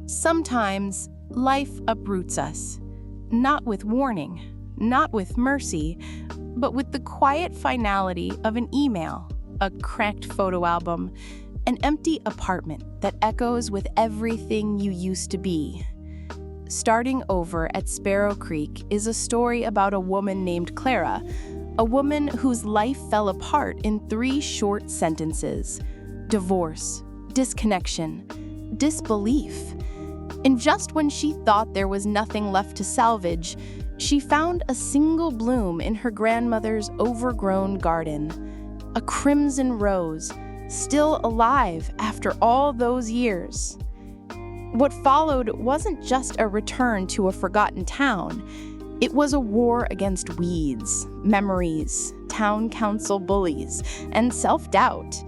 Sometimes life uproots us, not with warning, not with mercy, but with the quiet finality of an email, a cracked photo album, an empty apartment that echoes with everything you used to be. Starting Over at Sparrow Creek is a story about a woman named Clara, a woman whose life fell apart in 3 short sentences: divorce, disconnection, disbelief. And just when she thought there was nothing left to salvage, she found a single bloom in her grandmother's overgrown garden, a crimson rose, still alive after all those years. What followed wasn't just a return to a forgotten town. It was a war against weeds, memories, town council bullies, and self-doubt.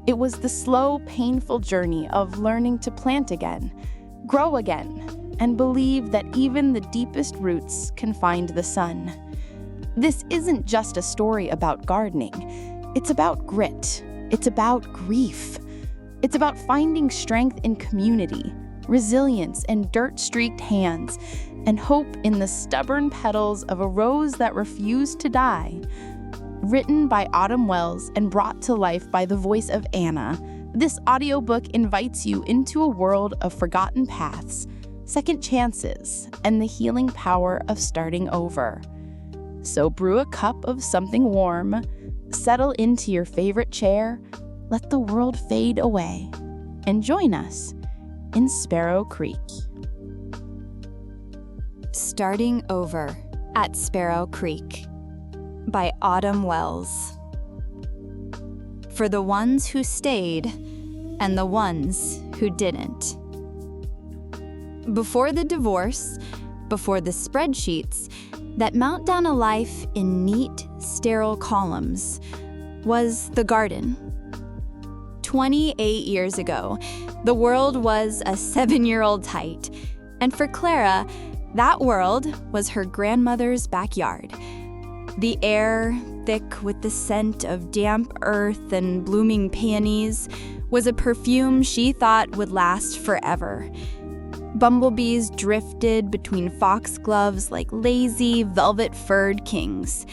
It was the slow, painful journey of learning to plant again, grow again, and believe that even the deepest roots can find the sun. This isn't just a story about gardening. It's about grit. It's about grief. It's about finding strength in community, resilience in dirt-streaked hands, and hope in the stubborn petals of a rose that refused to die. Written by Autumn Wells and brought to life by the voice of Anna, this audiobook invites you into a world of forgotten paths, second chances, and the healing power of starting over. So brew a cup of something warm, settle into your favorite chair, let the world fade away, and join us in Sparrow Creek. Starting Over at Sparrow Creek by Autumn Wells. For the ones who stayed and the ones who didn't. Before the divorce, before the spreadsheets that mount down a life in neat, sterile columns, was the garden. 28 years ago, the world was a 7-year-old height, and for Clara, that world was her grandmother's backyard. The air, thick with the scent of damp earth and blooming peonies, was a perfume she thought would last forever. Bumblebees drifted between foxgloves like lazy, velvet-furred kings,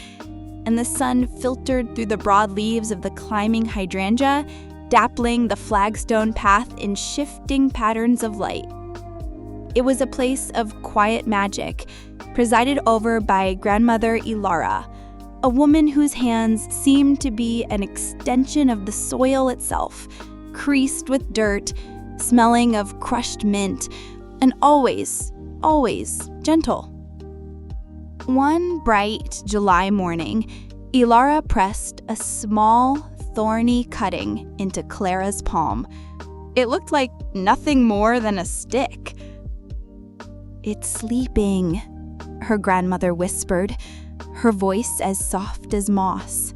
and the sun filtered through the broad leaves of the climbing hydrangea, dappling the flagstone path in shifting patterns of light. It was a place of quiet magic, presided over by grandmother Ilara, a woman whose hands seemed to be an extension of the soil itself, creased with dirt, smelling of crushed mint, and always, always gentle. One bright July morning, Ilara pressed a small, thorny cutting into Clara's palm. It looked like nothing more than a stick. "It's sleeping," her grandmother whispered, her voice as soft as moss.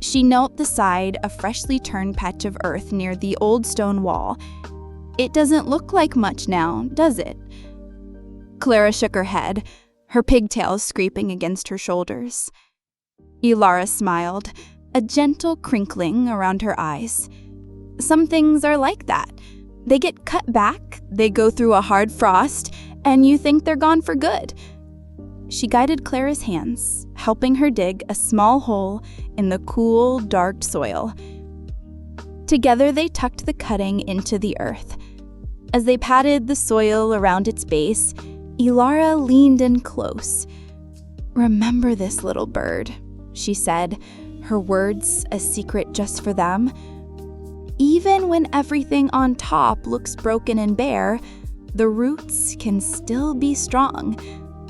She knelt beside a freshly turned patch of earth near the old stone wall. "It doesn't look like much now, does it?" Clara shook her head, her pigtails scraping against her shoulders. Ilara smiled, a gentle crinkling around her eyes. "Some things are like that. They get cut back, they go through a hard frost, and you think they're gone for good." She guided Clara's hands, helping her dig a small hole in the cool, dark soil. Together they tucked the cutting into the earth. As they patted the soil around its base, Ilara leaned in close. "Remember this, little bird," she said, her words a secret just for them. "Even when everything on top looks broken and bare, the roots can still be strong.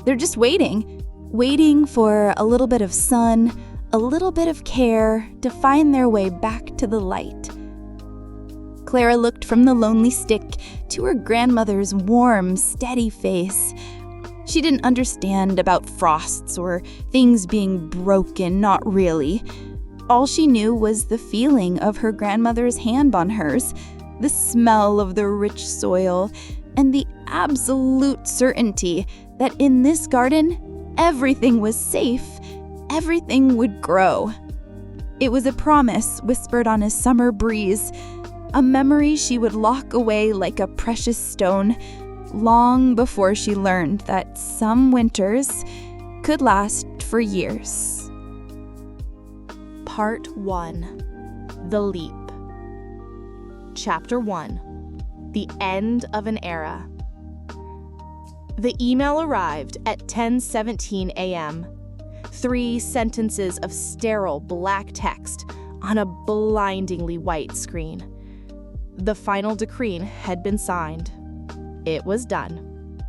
They're just waiting for a little bit of sun, a little bit of care to find their way back to the light." Clara looked from the lonely stick to her grandmother's warm, steady face. She didn't understand about frosts or things being broken, not really. All she knew was the feeling of her grandmother's hand on hers, the smell of the rich soil, and the absolute certainty that in this garden, everything was safe, everything would grow. It was a promise whispered on a summer breeze, a memory she would lock away like a precious stone, long before she learned that some winters could last for years. Part 1. The Leap. Chapter 1. The End of an Era. The email arrived at 10:17 a.m. 3 sentences of sterile black text on a blindingly white screen. The final decree had been signed. It was done.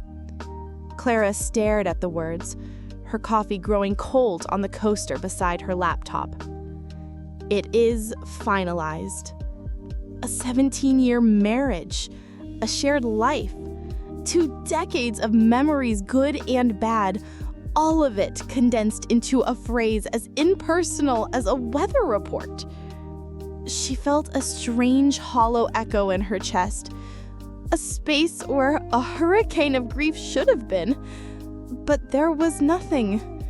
Clara stared at the words, her coffee growing cold on the coaster beside her laptop. It is finalized. A 17-year marriage, a shared life, 2 decades of memories, good and bad, all of it condensed into a phrase as impersonal as a weather report. She felt a strange hollow echo in her chest, a space where a hurricane of grief should have been, but there was nothing,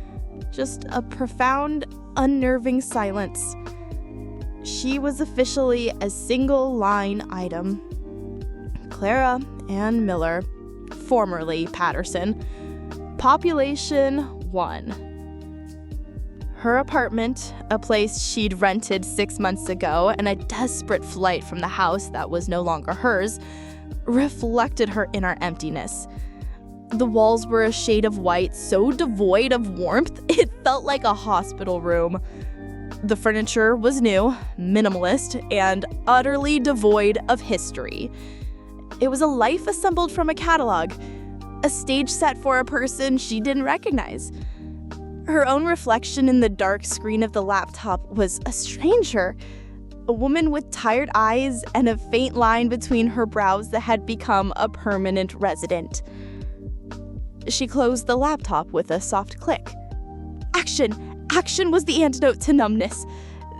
just a profound, unnerving silence. She was officially a single-line item. Clara Ann Miller, formerly Patterson, population 1. Her apartment, a place she'd rented 6 months ago, and a desperate flight from the house that was no longer hers, reflected her inner emptiness. The walls were a shade of white, so devoid of warmth, it felt like a hospital room. The furniture was new, minimalist, and utterly devoid of history. It was a life assembled from a catalog, a stage set for a person she didn't recognize. Her own reflection in the dark screen of the laptop was a stranger, a woman with tired eyes and a faint line between her brows that had become a permanent resident. She closed the laptop with a soft click. Action! Action was the antidote to numbness.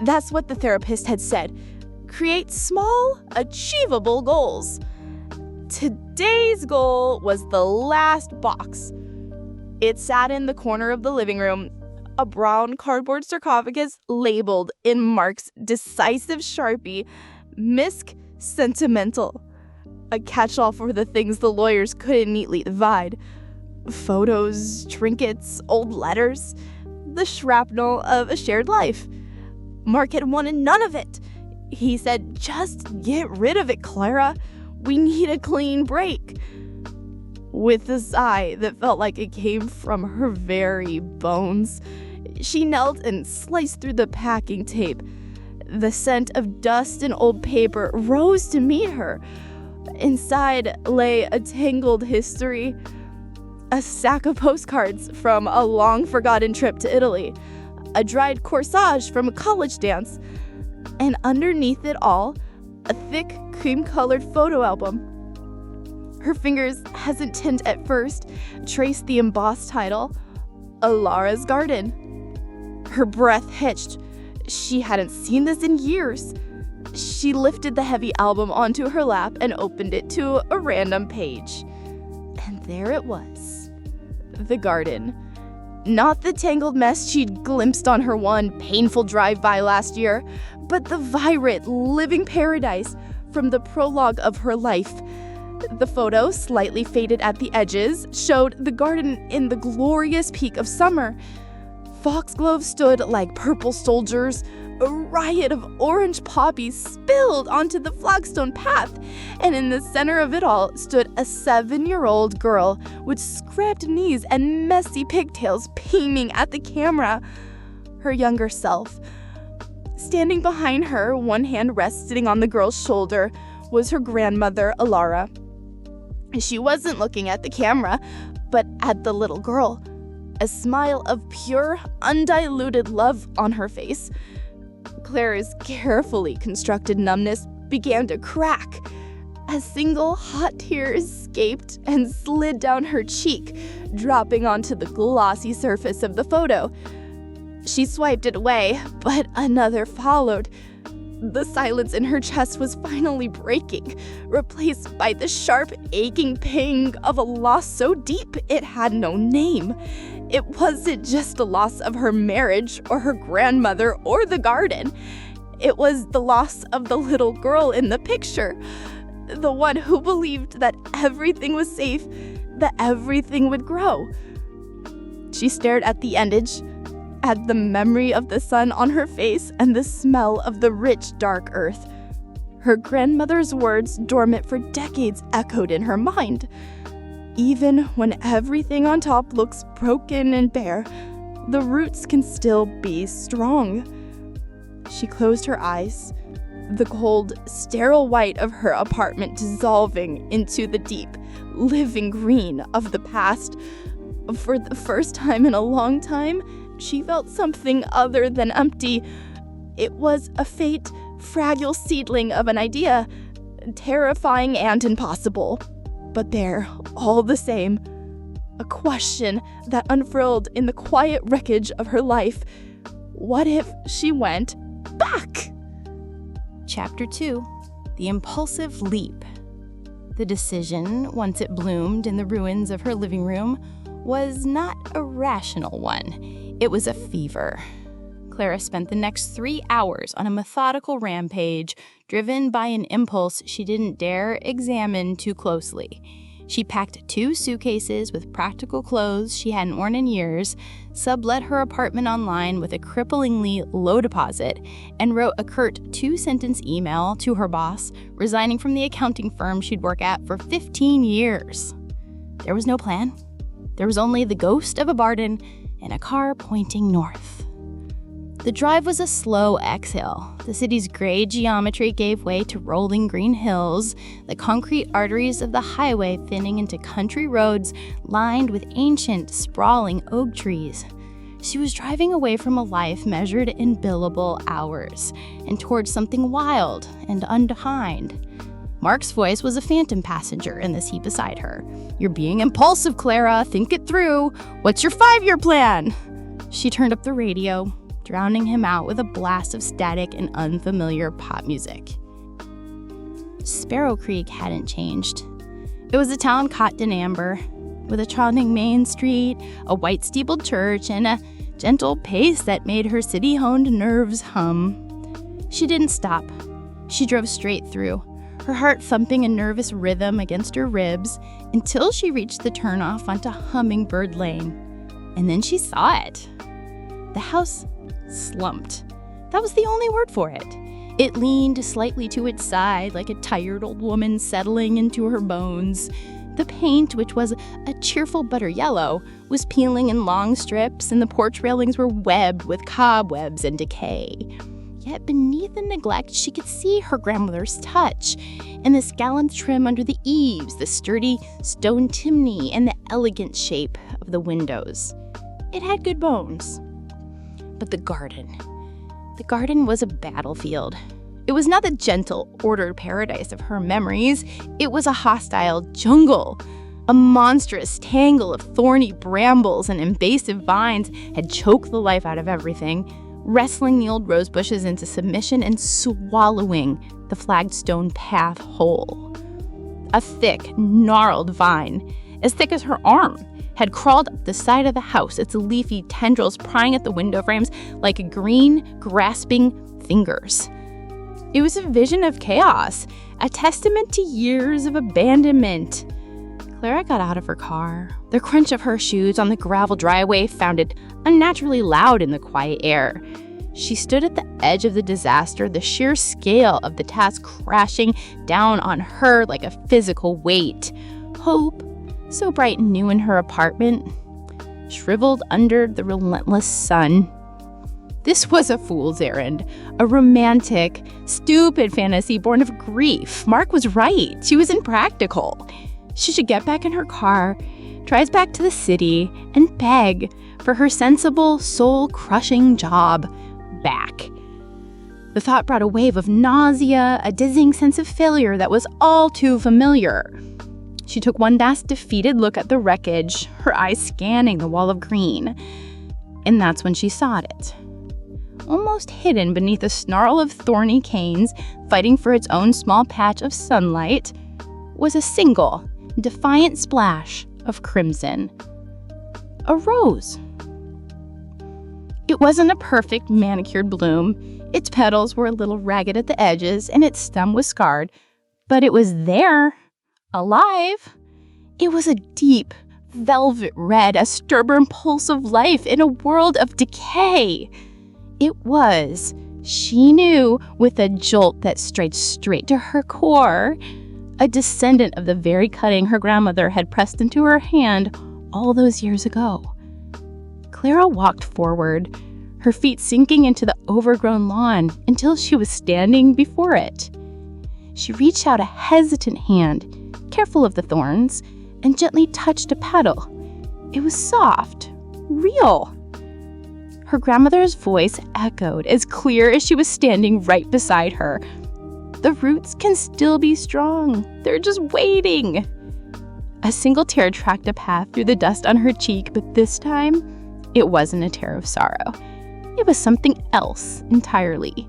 That's what the therapist had said. Create small, achievable goals. Today's goal was the last box. It sat in the corner of the living room, a brown cardboard sarcophagus labeled in Mark's decisive Sharpie, Misc Sentimental, a catch-all for the things the lawyers couldn't neatly divide. Photos, trinkets, old letters, the shrapnel of a shared life. Mark had wanted none of it. He said, just get rid of it, Clara. We need a clean break. With a sigh that felt like it came from her very bones, she knelt and sliced through the packing tape. The scent of dust and old paper rose to meet her. Inside lay a tangled history, a stack of postcards from a long-forgotten trip to Italy, a dried corsage from a college dance, and underneath it all, a thick, cream-colored photo album. Her fingers, hesitant at first, traced the embossed title, Alara's Garden. Her breath hitched. She hadn't seen this in years. She lifted the heavy album onto her lap and opened it to a random page. And there it was. The garden. Not the tangled mess she'd glimpsed on her one painful drive-by last year, but the vibrant, living paradise from the prologue of her life. The photo, slightly faded at the edges, showed the garden in the glorious peak of summer. Foxgloves stood like purple soldiers. A riot of orange poppies spilled onto the flagstone path, and in the center of it all stood a 7-year-old girl with scrapped knees and messy pigtails beaming at the camera. Her younger self. Standing behind her, one hand resting on the girl's shoulder, was her grandmother, Alara. She wasn't looking at the camera, but at the little girl. A smile of pure, undiluted love on her face. Clara's carefully constructed numbness began to crack. A single hot tear escaped and slid down her cheek, dropping onto the glossy surface of the photo. She swiped it away, but another followed. The silence in her chest was finally breaking, replaced by the sharp, aching ping of a loss so deep it had no name. It wasn't just a loss of her marriage or her grandmother or the garden. It was the loss of the little girl in the picture, the one who believed that everything was safe, that everything would grow. She stared at the endage, at the memory of the sun on her face and the smell of the rich, dark earth. Her grandmother's words, dormant for decades, echoed in her mind. Even when everything on top looks broken and bare, the roots can still be strong. She closed her eyes, the cold, sterile white of her apartment dissolving into the deep, living green of the past. For the first time in a long time, she felt something other than empty. It was a faint, fragile seedling of an idea, terrifying and impossible. But there, all the same, a question that unfurled in the quiet wreckage of her life. What if she went back? Chapter 2. The Impulsive Leap. The decision, once it bloomed in the ruins of her living room, was not a rational one. It was a fever. Clara spent the next 3 hours on a methodical rampage, driven by an impulse she didn't dare examine too closely. She packed 2 suitcases with practical clothes she hadn't worn in years, sublet her apartment online with a cripplingly low deposit, and wrote a curt 2-sentence email to her boss, resigning from the accounting firm she'd worked at for 15 years. There was no plan. There was only the ghost of a Barden and a car pointing north. The drive was a slow exhale. The city's gray geometry gave way to rolling green hills, the concrete arteries of the highway thinning into country roads lined with ancient, sprawling oak trees. She was driving away from a life measured in billable hours and towards something wild and undefined. Mark's voice was a phantom passenger in the seat beside her. "You're being impulsive, Clara. Think it through. What's your 5-year plan?" She turned up the radio, drowning him out with a blast of static and unfamiliar pop music. Sparrow Creek hadn't changed. It was a town caught in amber, with a trotting main street, a white-steepled church, and a gentle pace that made her city-honed nerves hum. She didn't stop. She drove straight through, her heart thumping a nervous rhythm against her ribs, until she reached the turnoff onto Hummingbird Lane. And then she saw it. The house slumped. That was the only word for it. It leaned slightly to its side like a tired old woman settling into her bones. The paint, which was a cheerful butter yellow, was peeling in long strips, and the porch railings were webbed with cobwebs and decay. Yet beneath the neglect, she could see her grandmother's touch, and the scalloped trim under the eaves, the sturdy stone chimney, and the elegant shape of the windows. It had good bones. But the garden was a battlefield. It was not the gentle, ordered paradise of her memories. It was a hostile jungle. A monstrous tangle of thorny brambles and invasive vines had choked the life out of everything, wrestling the old rose bushes into submission and swallowing the flagged stone path whole. A thick, gnarled vine, as thick as her arm, had crawled up the side of the house, its leafy tendrils prying at the window frames like green, grasping fingers. It was a vision of chaos, a testament to years of abandonment. Clara got out of her car. The crunch of her shoes on the gravel driveway sounded unnaturally loud in the quiet air. She stood at the edge of the disaster, the sheer scale of the task crashing down on her like a physical weight. Hope, so bright and new in her apartment, shriveled under the relentless sun. This was a fool's errand, a romantic, stupid fantasy born of grief. Mark was right. She was impractical. She should get back in her car, drive back to the city, and beg for her sensible, soul-crushing job back. The thought brought a wave of nausea, a dizzying sense of failure that was all too familiar. She took one last defeated look at the wreckage, her eyes scanning the wall of green. And that's when she saw it. Almost hidden beneath a snarl of thorny canes, fighting for its own small patch of sunlight, was a single, defiant splash of crimson. A rose. It wasn't a perfect manicured bloom. Its petals were a little ragged at the edges, and its stem was scarred, but it was there, alive. It was a deep, velvet red, a stubborn pulse of life in a world of decay. It was, she knew with a jolt that strayed straight to her core, a descendant of the very cutting her grandmother had pressed into her hand all those years ago. Clara walked forward, her feet sinking into the overgrown lawn until she was standing before it. She reached out a hesitant hand, careful of the thorns, and gently touched a petal. It was soft, real. Her grandmother's voice echoed as clear as she was standing right beside her. The roots can still be strong. They're just waiting. A single tear tracked a path through the dust on her cheek, but this time, it wasn't a tear of sorrow. It was something else entirely.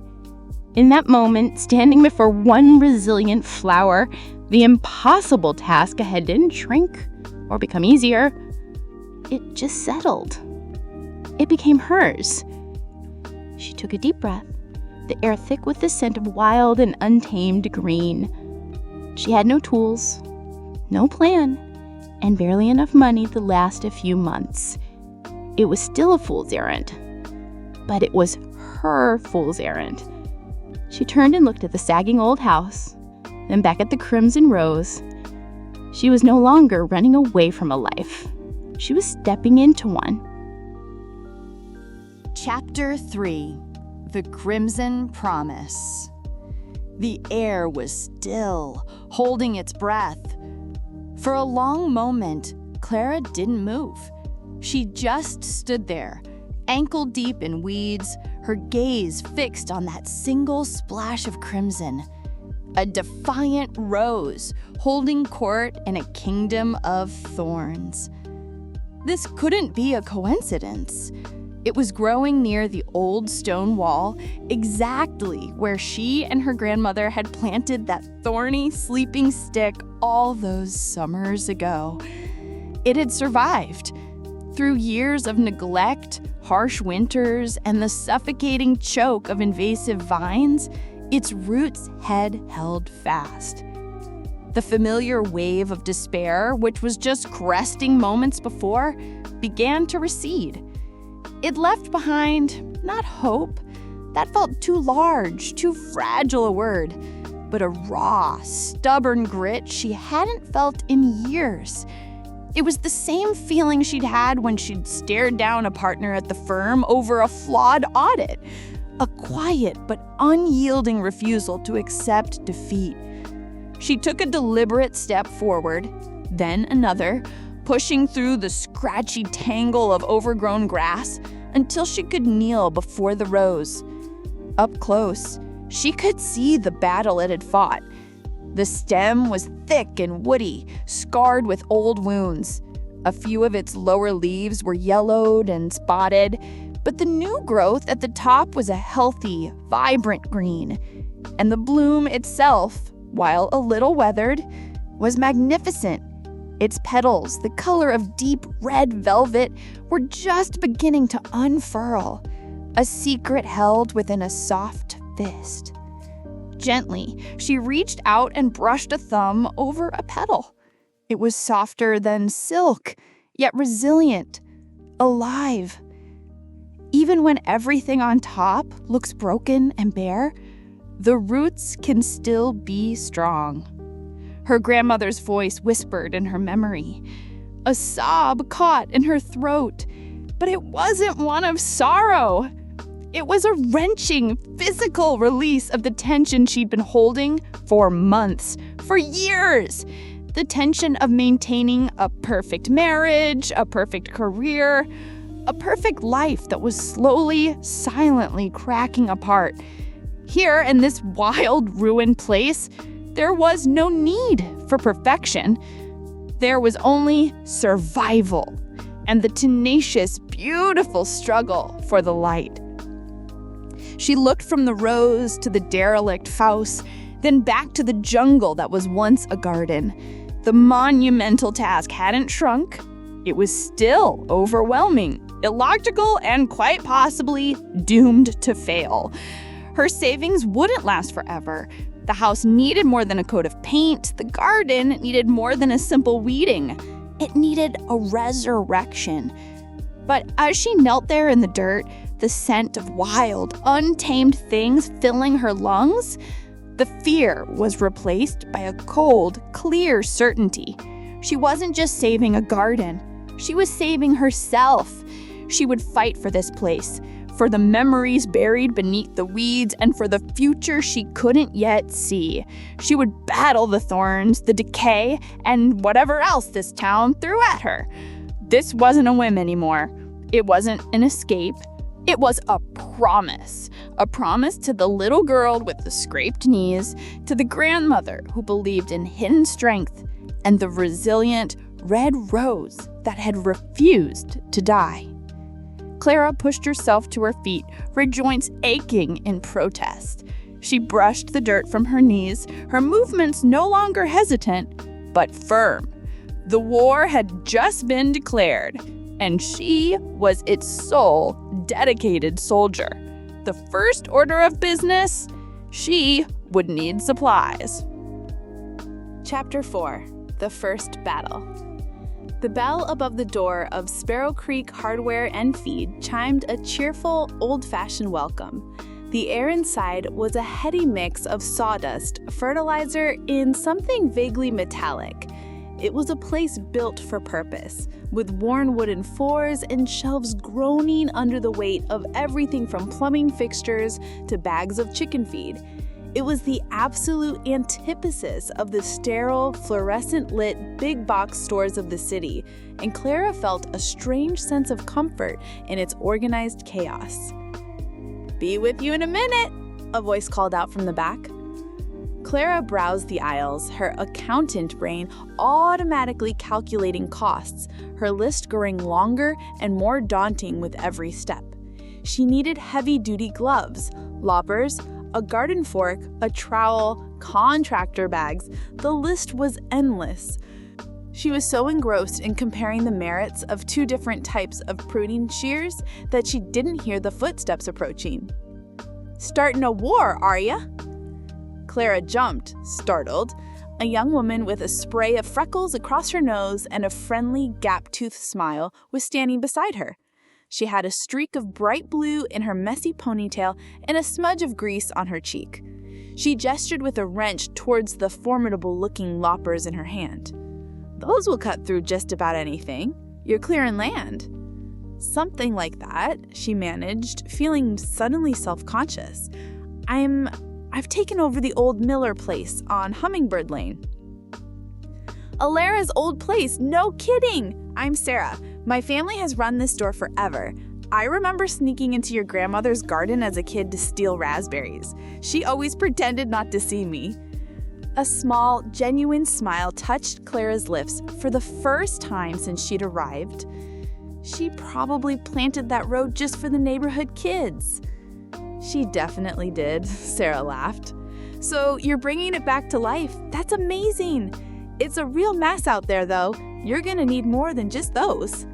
In that moment, standing before one resilient flower, the impossible task ahead didn't shrink or become easier. It just settled. It became hers. She took a deep breath, the air thick with the scent of wild and untamed green. She had no tools, no plan, and barely enough money to last a few months. It was still a fool's errand, but it was her fool's errand. She turned and looked at the sagging old house, then back at the crimson rose. She was no longer running away from a life. She was stepping into one. Chapter 3: The Crimson Promise. The air was still, holding its breath. For a long moment, Clara didn't move. She just stood there, ankle deep in weeds, her gaze fixed on that single splash of crimson. A defiant rose holding court in a kingdom of thorns. This couldn't be a coincidence. It was growing near the old stone wall, exactly where she and her grandmother had planted that thorny sleeping stick all those summers ago. It had survived. Through years of neglect, harsh winters, and the suffocating choke of invasive vines, its roots had held fast. The familiar wave of despair, which was just cresting moments before, began to recede. It left behind not hope, that felt too large, too fragile a word, but a raw, stubborn grit she hadn't felt in years. It was the same feeling she'd had when she'd stared down a partner at the firm over a flawed audit, a quiet but unyielding refusal to accept defeat. She took a deliberate step forward, then another, pushing through the scratchy tangle of overgrown grass until she could kneel before the rose. Up close, she could see the battle it had fought. The stem was thick and woody, scarred with old wounds. A few of its lower leaves were yellowed and spotted, but the new growth at the top was a healthy, vibrant green. And the bloom itself, while a little weathered, was magnificent. Its petals, the color of deep red velvet, were just beginning to unfurl, a secret held within a soft fist. Gently, she reached out and brushed a thumb over a petal. It was softer than silk, yet resilient, alive. Even when everything on top looks broken and bare, the roots can still be strong. Her grandmother's voice whispered in her memory. A sob caught in her throat, but it wasn't one of sorrow. It was a wrenching, physical release of the tension she'd been holding for months, for years. The tension of maintaining a perfect marriage, a perfect career, a perfect life that was slowly, silently cracking apart. Here, in this wild, ruined place, there was no need for perfection. There was only survival and the tenacious, beautiful struggle for the light. She looked from the rose to the derelict house, then back to the jungle that was once a garden. The monumental task hadn't shrunk. It was still overwhelming, illogical, and quite possibly doomed to fail. Her savings wouldn't last forever. The house needed more than a coat of paint. The garden needed more than a simple weeding. It needed a resurrection. But as she knelt there in the dirt, the scent of wild, untamed things filling her lungs, the fear was replaced by a cold, clear certainty. She wasn't just saving a garden. She was saving herself. She would fight for this place, for the memories buried beneath the weeds, and for the future she couldn't yet see. She would battle the thorns, the decay, and whatever else this town threw at her. This wasn't a whim anymore. It wasn't an escape. It was a promise to the little girl with the scraped knees, to the grandmother who believed in hidden strength, and the resilient red rose that had refused to die. Clara pushed herself to her feet, her joints aching in protest. She brushed the dirt from her knees, her movements no longer hesitant, but firm. The war had just been declared, and she was its sole dedicated soldier. The first order of business, she would need supplies. Chapter 4. The First Battle. The bell above the door of Sparrow Creek Hardware and Feed chimed a cheerful, old-fashioned welcome. The air inside was a heady mix of sawdust, fertilizer, and something vaguely metallic. It was a place built for purpose, with worn wooden floors and shelves groaning under the weight of everything from plumbing fixtures to bags of chicken feed. It was the absolute antithesis of the sterile, fluorescent-lit big box stores of the city, and Clara felt a strange sense of comfort in its organized chaos. "Be with you in a minute," a voice called out from the back. Clara browsed the aisles, her accountant brain automatically calculating costs, her list growing longer and more daunting with every step. She needed heavy-duty gloves, loppers, a garden fork, a trowel, contractor bags. The list was endless. She was so engrossed in comparing the merits of two different types of pruning shears that she didn't hear the footsteps approaching. "Starting a war, are ya?" Clara jumped, startled. A young woman with a spray of freckles across her nose and a friendly, gap-toothed smile was standing beside her. She had a streak of bright blue in her messy ponytail and a smudge of grease on her cheek. She gestured with a wrench towards the formidable-looking loppers in her hand. "Those will cut through just about anything. You're clearing land." "Something like that," she managed, feeling suddenly self-conscious. I've taken over the old Miller place on Hummingbird Lane." "Alara's old place? No kidding! I'm Sarah. My family has run this store forever. I remember sneaking into your grandmother's garden as a kid to steal raspberries. She always pretended not to see me." A small, genuine smile touched Clara's lips for the first time since she'd arrived. She probably planted that road just for the neighborhood kids. "She definitely did," Sarah laughed. "So you're bringing it back to life. That's amazing. It's a real mess out there, though. You're gonna need more than just those."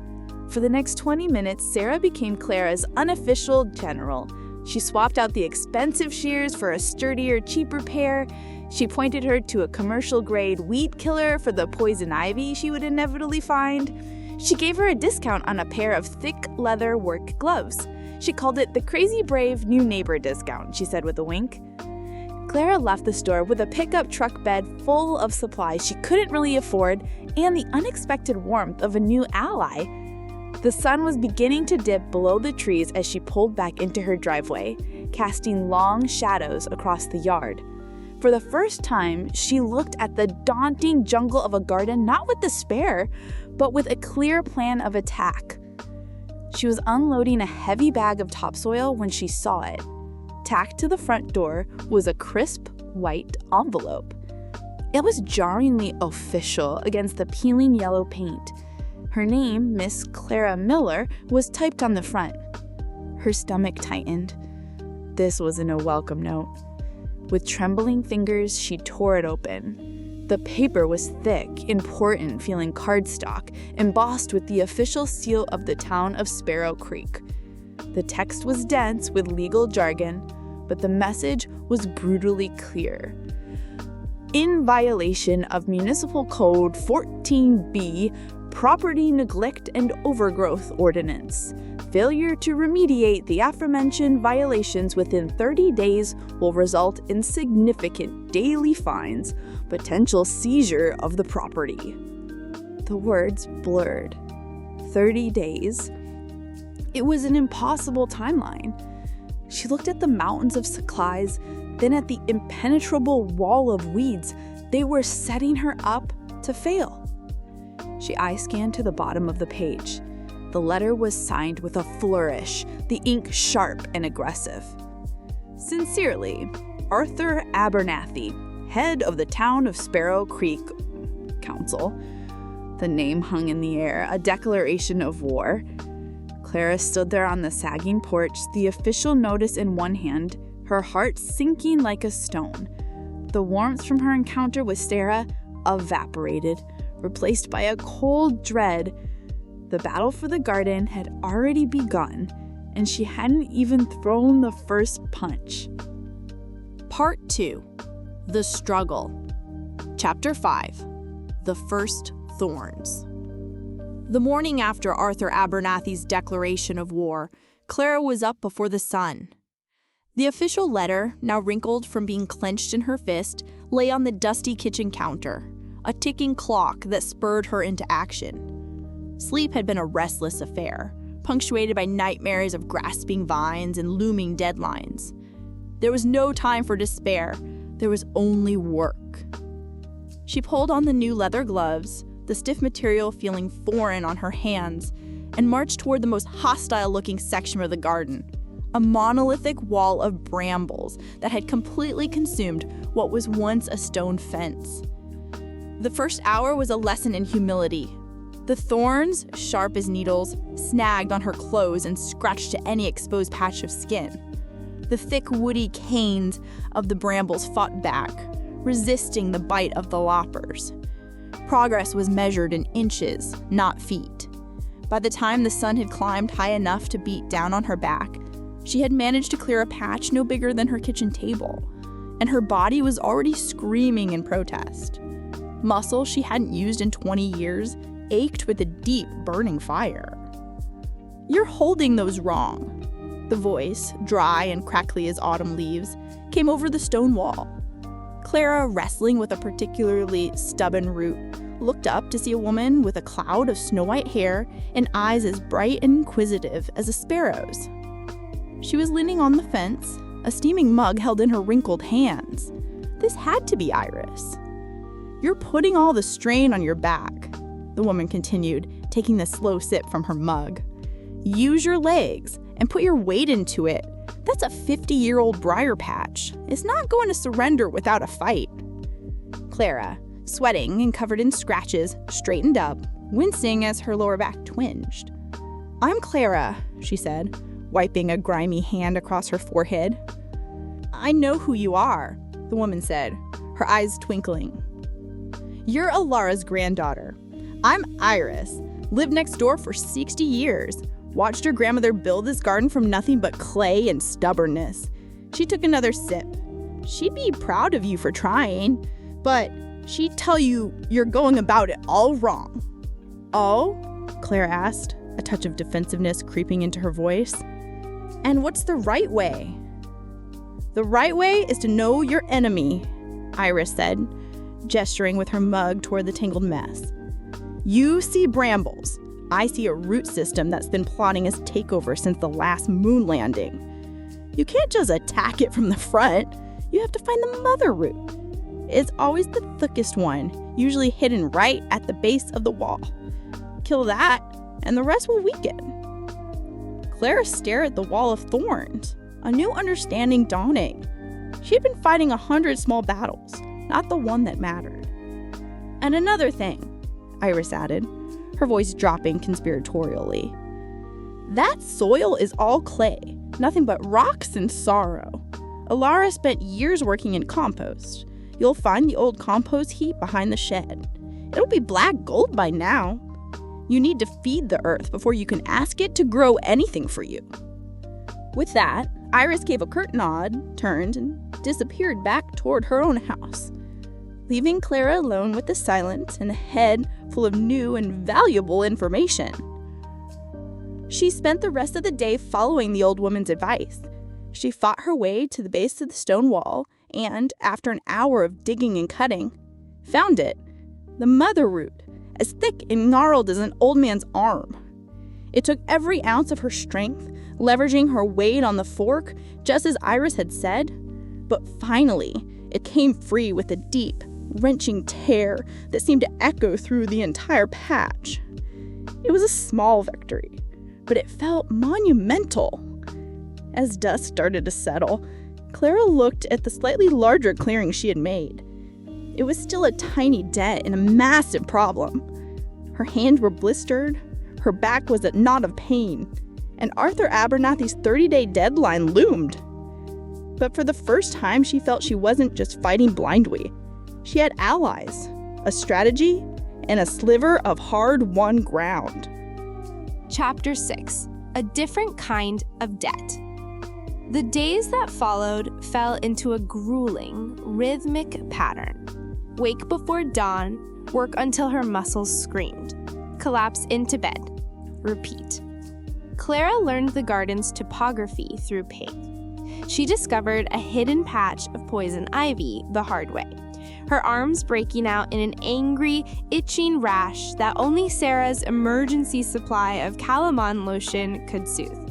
For the next 20 minutes, Sarah became Clara's unofficial general. She swapped out the expensive shears for a sturdier, cheaper pair. She pointed her to a commercial-grade weed killer for the poison ivy she would inevitably find. She gave her a discount on a pair of thick leather work gloves. She called it the Crazy Brave New Neighbor discount, she said with a wink. Clara left the store with a pickup truck bed full of supplies she couldn't really afford and the unexpected warmth of a new ally. The sun was beginning to dip below the trees as she pulled back into her driveway, casting long shadows across the yard. For the first time, she looked at the daunting jungle of a garden not with despair, but with a clear plan of attack. She was unloading a heavy bag of topsoil when she saw it. Tacked to the front door was a crisp, white envelope. It was jarringly official against the peeling yellow paint. Her name, Miss Clara Miller, was typed on the front. Her stomach tightened. This wasn't a welcome note. With trembling fingers, she tore it open. The paper was thick, important feeling cardstock, embossed with the official seal of the town of Sparrow Creek. The text was dense with legal jargon, but the message was brutally clear. In violation of Municipal Code 14B, Property Neglect and Overgrowth Ordinance, failure to remediate the aforementioned violations within 30 days will result in significant daily fines, potential seizure of the property. The words blurred. 30 days. It was an impossible timeline. She looked at the mountains of supplies, then at the impenetrable wall of weeds. They were setting her up to fail. She eye-scanned to the bottom of the page. The letter was signed with a flourish, the ink sharp and aggressive. Sincerely, Arthur Abernathy, head of the town of Sparrow Creek Council. The name hung in the air, a declaration of war. Clara stood there on the sagging porch, the official notice in one hand, her heart sinking like a stone. The warmth from her encounter with Sarah evaporated, replaced by a cold dread. The battle for the garden had already begun, and she hadn't even thrown the first punch. Part 2. The Struggle. Chapter 5. The First Thorns. The morning after Arthur Abernathy's declaration of war, Clara was up before the sun. The official letter, now wrinkled from being clenched in her fist, lay on the dusty kitchen counter, a ticking clock that spurred her into action. Sleep had been a restless affair, punctuated by nightmares of grasping vines and looming deadlines. There was no time for despair. There was only work. She pulled on the new leather gloves, the stiff material feeling foreign on her hands, and marched toward the most hostile-looking section of the garden, a monolithic wall of brambles that had completely consumed what was once a stone fence. The first hour was a lesson in humility. The thorns, sharp as needles, snagged on her clothes and scratched to any exposed patch of skin. The thick, woody canes of the brambles fought back, resisting the bite of the loppers. Progress was measured in inches, not feet. By the time the sun had climbed high enough to beat down on her back, she had managed to clear a patch no bigger than her kitchen table, and her body was already screaming in protest. Muscles she hadn't used in 20 years ached with a deep, burning fire. "You're holding those wrong." The voice, dry and crackly as autumn leaves, came over the stone wall. Clara, wrestling with a particularly stubborn root, looked up to see a woman with a cloud of snow-white hair and eyes as bright and inquisitive as a sparrow's. She was leaning on the fence, a steaming mug held in her wrinkled hands. This had to be Iris. "You're putting all the strain on your back," the woman continued, taking the slow sip from her mug. "Use your legs and put your weight into it. That's a 50-year-old briar patch. It's not going to surrender without a fight." Clara, sweating and covered in scratches, straightened up, wincing as her lower back twinged. "I'm Clara," she said, wiping a grimy hand across her forehead. "I know who you are," the woman said, her eyes twinkling. "You're Alara's granddaughter. I'm Iris, lived next door for 60 years. Watched her grandmother build this garden from nothing but clay and stubbornness." She took another sip. "She'd be proud of you for trying, but she'd tell you you're going about it all wrong." "Oh?" Clara asked, a touch of defensiveness creeping into her voice. "And what's the right way?" "The right way is to know your enemy," Iris said, gesturing with her mug toward the tangled mess. "You see brambles. I see a root system that's been plotting its takeover since the last moon landing. You can't just attack it from the front. You have to find the mother root. It's always the thickest one, usually hidden right at the base of the wall. Kill that, and the rest will weaken." Clara stared at the wall of thorns, a new understanding dawning. She had been fighting 100 small battles, not the one that mattered. "And another thing," Iris added, her voice dropping conspiratorially. "That soil is all clay, nothing but rocks and sorrow. Alara spent years working in compost. You'll find the old compost heap behind the shed. It'll be black gold by now. You need to feed the earth before you can ask it to grow anything for you." With that, Iris gave a curt nod, turned, and disappeared back toward her own house, leaving Clara alone with the silence and a head full of new and valuable information. She spent the rest of the day following the old woman's advice. She fought her way to the base of the stone wall and, after an hour of digging and cutting, found it, the mother root, as thick and gnarled as an old man's arm. It took every ounce of her strength, leveraging her weight on the fork, just as Iris had said, but finally, it came free with a deep, wrenching tear that seemed to echo through the entire patch. It was a small victory, but it felt monumental. As dusk started to settle, Clara looked at the slightly larger clearing she had made. It was still a tiny dent in a massive problem. Her hands were blistered, her back was a knot of pain, and Arthur Abernathy's 30-day deadline loomed. But for the first time, she felt she wasn't just fighting blindly. She had allies, a strategy, and a sliver of hard-won ground. Chapter 6: A Different Kind of Debt. The days that followed fell into a grueling, rhythmic pattern. Wake before dawn, work until her muscles screamed. Collapse into bed. Repeat. Clara learned the garden's topography through pain. She discovered a hidden patch of poison ivy the hard way, her arms breaking out in an angry, itching rash that only Sarah's emergency supply of calamine lotion could soothe.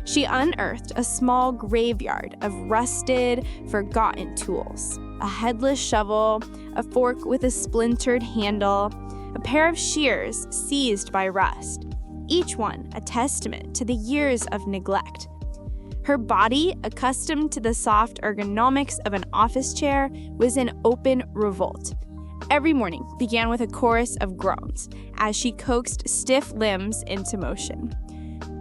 She unearthed a small graveyard of rusted, forgotten tools, a headless shovel, a fork with a splintered handle, a pair of shears seized by rust, each one a testament to the years of neglect. Her body, accustomed to the soft ergonomics of an office chair, was in open revolt. Every morning began with a chorus of groans as she coaxed stiff limbs into motion.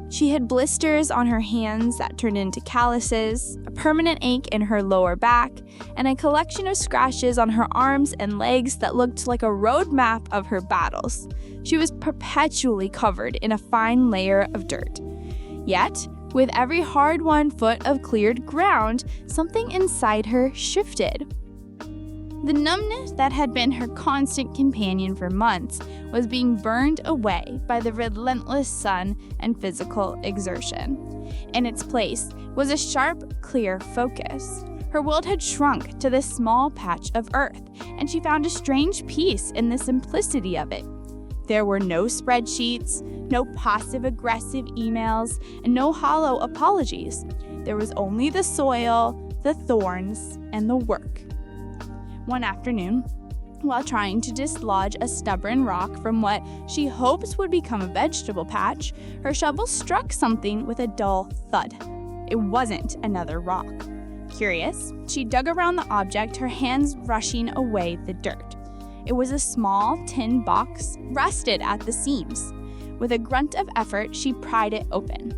She had blisters on her hands that turned into calluses, a permanent ache in her lower back, and a collection of scratches on her arms and legs that looked like a road map of her battles. She was perpetually covered in a fine layer of dirt. Yet, with every hard-won foot of cleared ground, something inside her shifted. The numbness that had been her constant companion for months was being burned away by the relentless sun and physical exertion. In its place was a sharp, clear focus. Her world had shrunk to this small patch of earth, and she found a strange peace in the simplicity of it. There were no spreadsheets, no passive-aggressive emails, and no hollow apologies. There was only the soil, the thorns, and the work. One afternoon, while trying to dislodge a stubborn rock from what she hopes would become a vegetable patch, her shovel struck something with a dull thud. It wasn't another rock. Curious, she dug around the object, her hands rushing away the dirt. It was a small tin box, rusted at the seams. With a grunt of effort, she pried it open.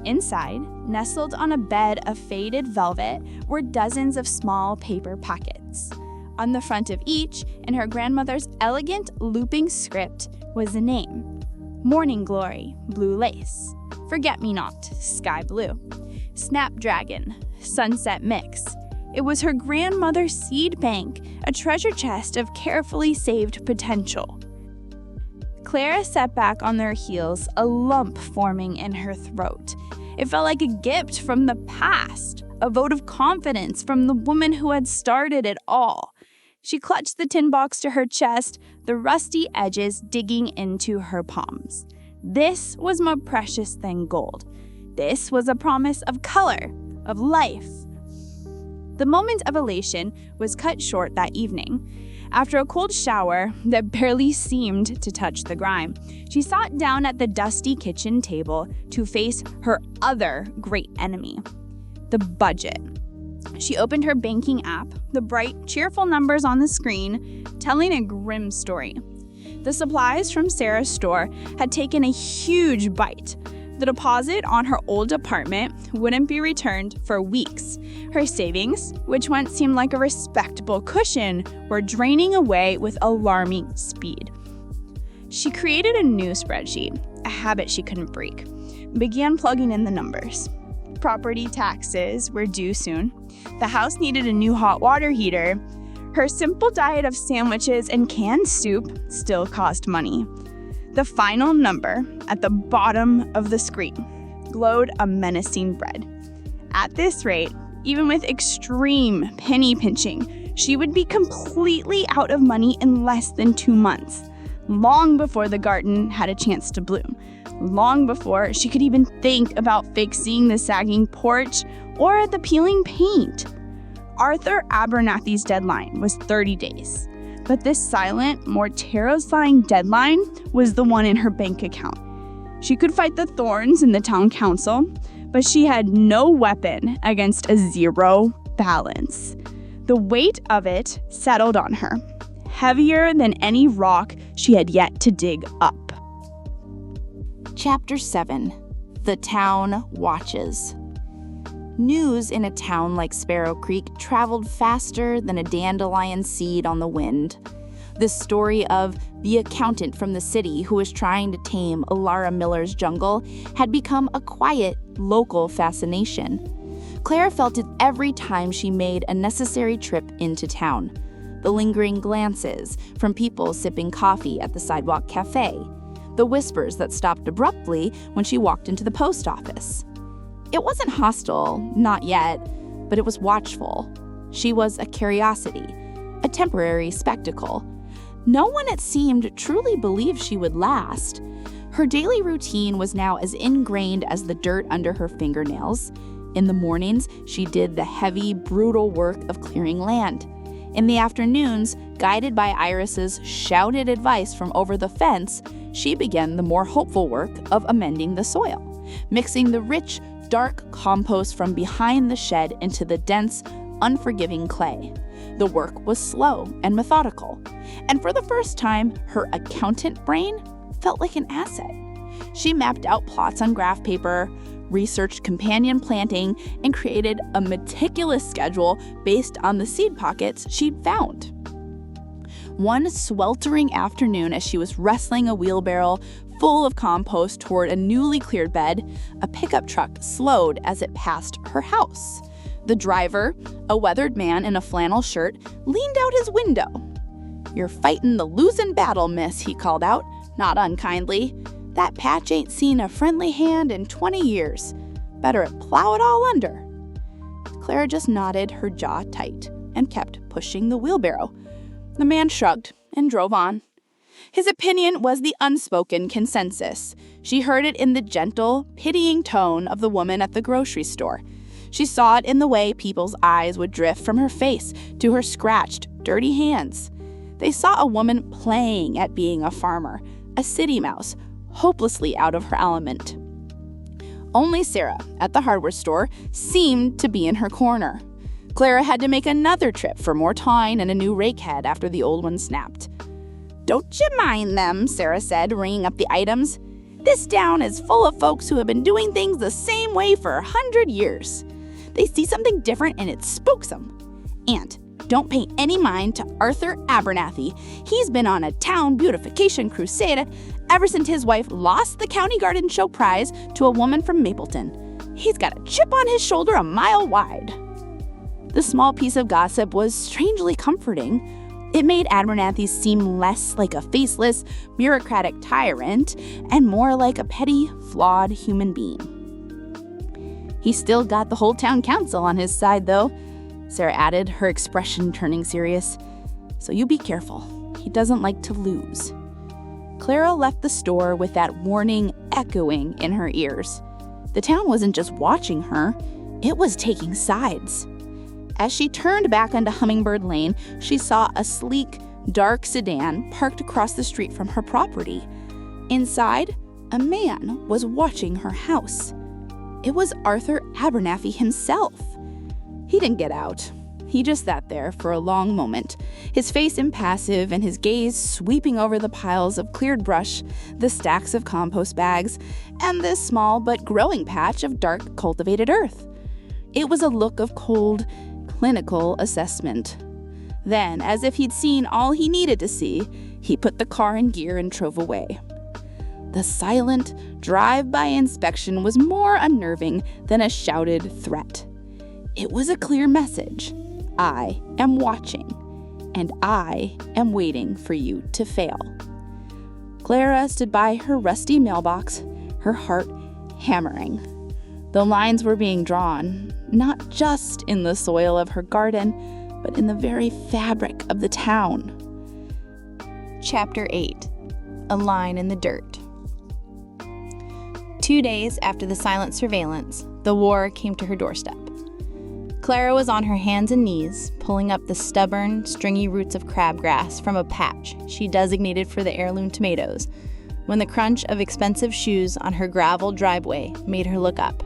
Inside, nestled on a bed of faded velvet, were dozens of small paper packets. On the front of each, in her grandmother's elegant looping script, was a name: Morning Glory, blue lace; Forget-me-not, sky blue; Snapdragon, sunset mix. It was her grandmother's seed bank, a treasure chest of carefully saved potential. Clara sat back on their heels, a lump forming in her throat. It felt like a gift from the past, a vote of confidence from the woman who had started it all. She clutched the tin box to her chest, the rusty edges digging into her palms. This was more precious than gold. This was a promise of color, of life. The moment of elation was cut short that evening. After a cold shower that barely seemed to touch the grime, she sat down at the dusty kitchen table to face her other great enemy, the budget. She opened her banking app, the bright, cheerful numbers on the screen, telling a grim story. The supplies from Sarah's store had taken a huge bite. The deposit on her old apartment wouldn't be returned for weeks. Her savings, which once seemed like a respectable cushion, were draining away with alarming speed. She created a new spreadsheet, a habit she couldn't break, and began plugging in the numbers. property taxes were due soon. The house needed a new hot water heater. Her simple diet of sandwiches and canned soup still cost money. The final number at the bottom of the screen glowed a menacing red. At this rate, even with extreme penny pinching, she would be completely out of money in less than 2 months, long before the garden had a chance to bloom, long before she could even think about fixing the sagging porch or the peeling paint. Arthur Abernathy's deadline was 30 days, but this silent, more terrifying deadline was the one in her bank account. She could fight the thorns in the town council, but she had no weapon against a zero balance. The weight of it settled on her, heavier than any rock she had yet to dig up. Chapter 7. The Town Watches. News in a town like Sparrow Creek traveled faster than a dandelion seed on the wind. The story of the accountant from the city who was trying to tame Alara Miller's jungle had become a quiet, local fascination. Clara felt it every time she made a necessary trip into town. The lingering glances from people sipping coffee at the sidewalk cafe. The whispers that stopped abruptly when she walked into the post office. It wasn't hostile, not yet, but it was watchful. She was a curiosity, a temporary spectacle. No one, it seemed, truly believed she would last. Her daily routine was now as ingrained as the dirt under her fingernails. In the mornings, she did the heavy, brutal work of clearing land. In the afternoons, guided by Iris's shouted advice from over the fence, she began the more hopeful work of amending the soil, mixing the rich, dark compost from behind the shed into the dense, unforgiving clay. The work was slow and methodical, and for the first time, her accountant brain felt like an asset. She mapped out plots on graph paper, researched companion planting, and created a meticulous schedule based on the seed pockets she'd found. One sweltering afternoon, as she was wrestling a wheelbarrow full of compost toward a newly cleared bed, a pickup truck slowed as it passed her house. The driver, a weathered man in a flannel shirt, leaned out his window. "You're fightin' the losin' battle, miss," he called out, not unkindly. "That patch ain't seen a friendly hand in 20 years. Better plow it all under." Clara just nodded, her jaw tight, and kept pushing the wheelbarrow. The man shrugged and drove on. His opinion was the unspoken consensus. She heard it in the gentle, pitying tone of the woman at the grocery store. She saw it in the way people's eyes would drift from her face to her scratched, dirty hands. They saw a woman playing at being a farmer, a city mouse, hopelessly out of her element. Only Sarah, at the hardware store, seemed to be in her corner. Clara had to make another trip for more twine and a new rake head after the old one snapped. "Don't you mind them," Sarah said, ringing up the items. "This town is full of folks who have been doing things the same way for 100 years. They see something different and it spooks them. And don't pay any mind to Arthur Abernathy. He's been on a town beautification crusade ever since his wife lost the county garden show prize to a woman from Mapleton. He's got a chip on his shoulder a mile wide." The small piece of gossip was strangely comforting. It made Abernathy seem less like a faceless, bureaucratic tyrant and more like a petty, flawed human being. "He still got the whole town council on his side, though," Sarah added, her expression turning serious. "So you be careful. He doesn't like to lose." Clara left the store with that warning echoing in her ears. The town wasn't just watching her, it was taking sides. As she turned back onto Hummingbird Lane, she saw a sleek, dark sedan parked across the street from her property. Inside, a man was watching her house. It was Arthur Abernathy himself. He didn't get out. He just sat there for a long moment, his face impassive and his gaze sweeping over the piles of cleared brush, the stacks of compost bags, and this small but growing patch of dark cultivated earth. It was a look of cold, clinical assessment. Then, as if he'd seen all he needed to see, he put the car in gear and drove away. The silent, drive-by inspection was more unnerving than a shouted threat. It was a clear message. I am watching, and I am waiting for you to fail. Clara stood by her rusty mailbox, her heart hammering. The lines were being drawn, not just in the soil of her garden, but in the very fabric of the town. Chapter 8. A Line in the Dirt. 2 days after the silent surveillance, the war came to her doorstep. Clara was on her hands and knees, pulling up the stubborn, stringy roots of crabgrass from a patch she designated for the heirloom tomatoes, when the crunch of expensive shoes on her gravel driveway made her look up.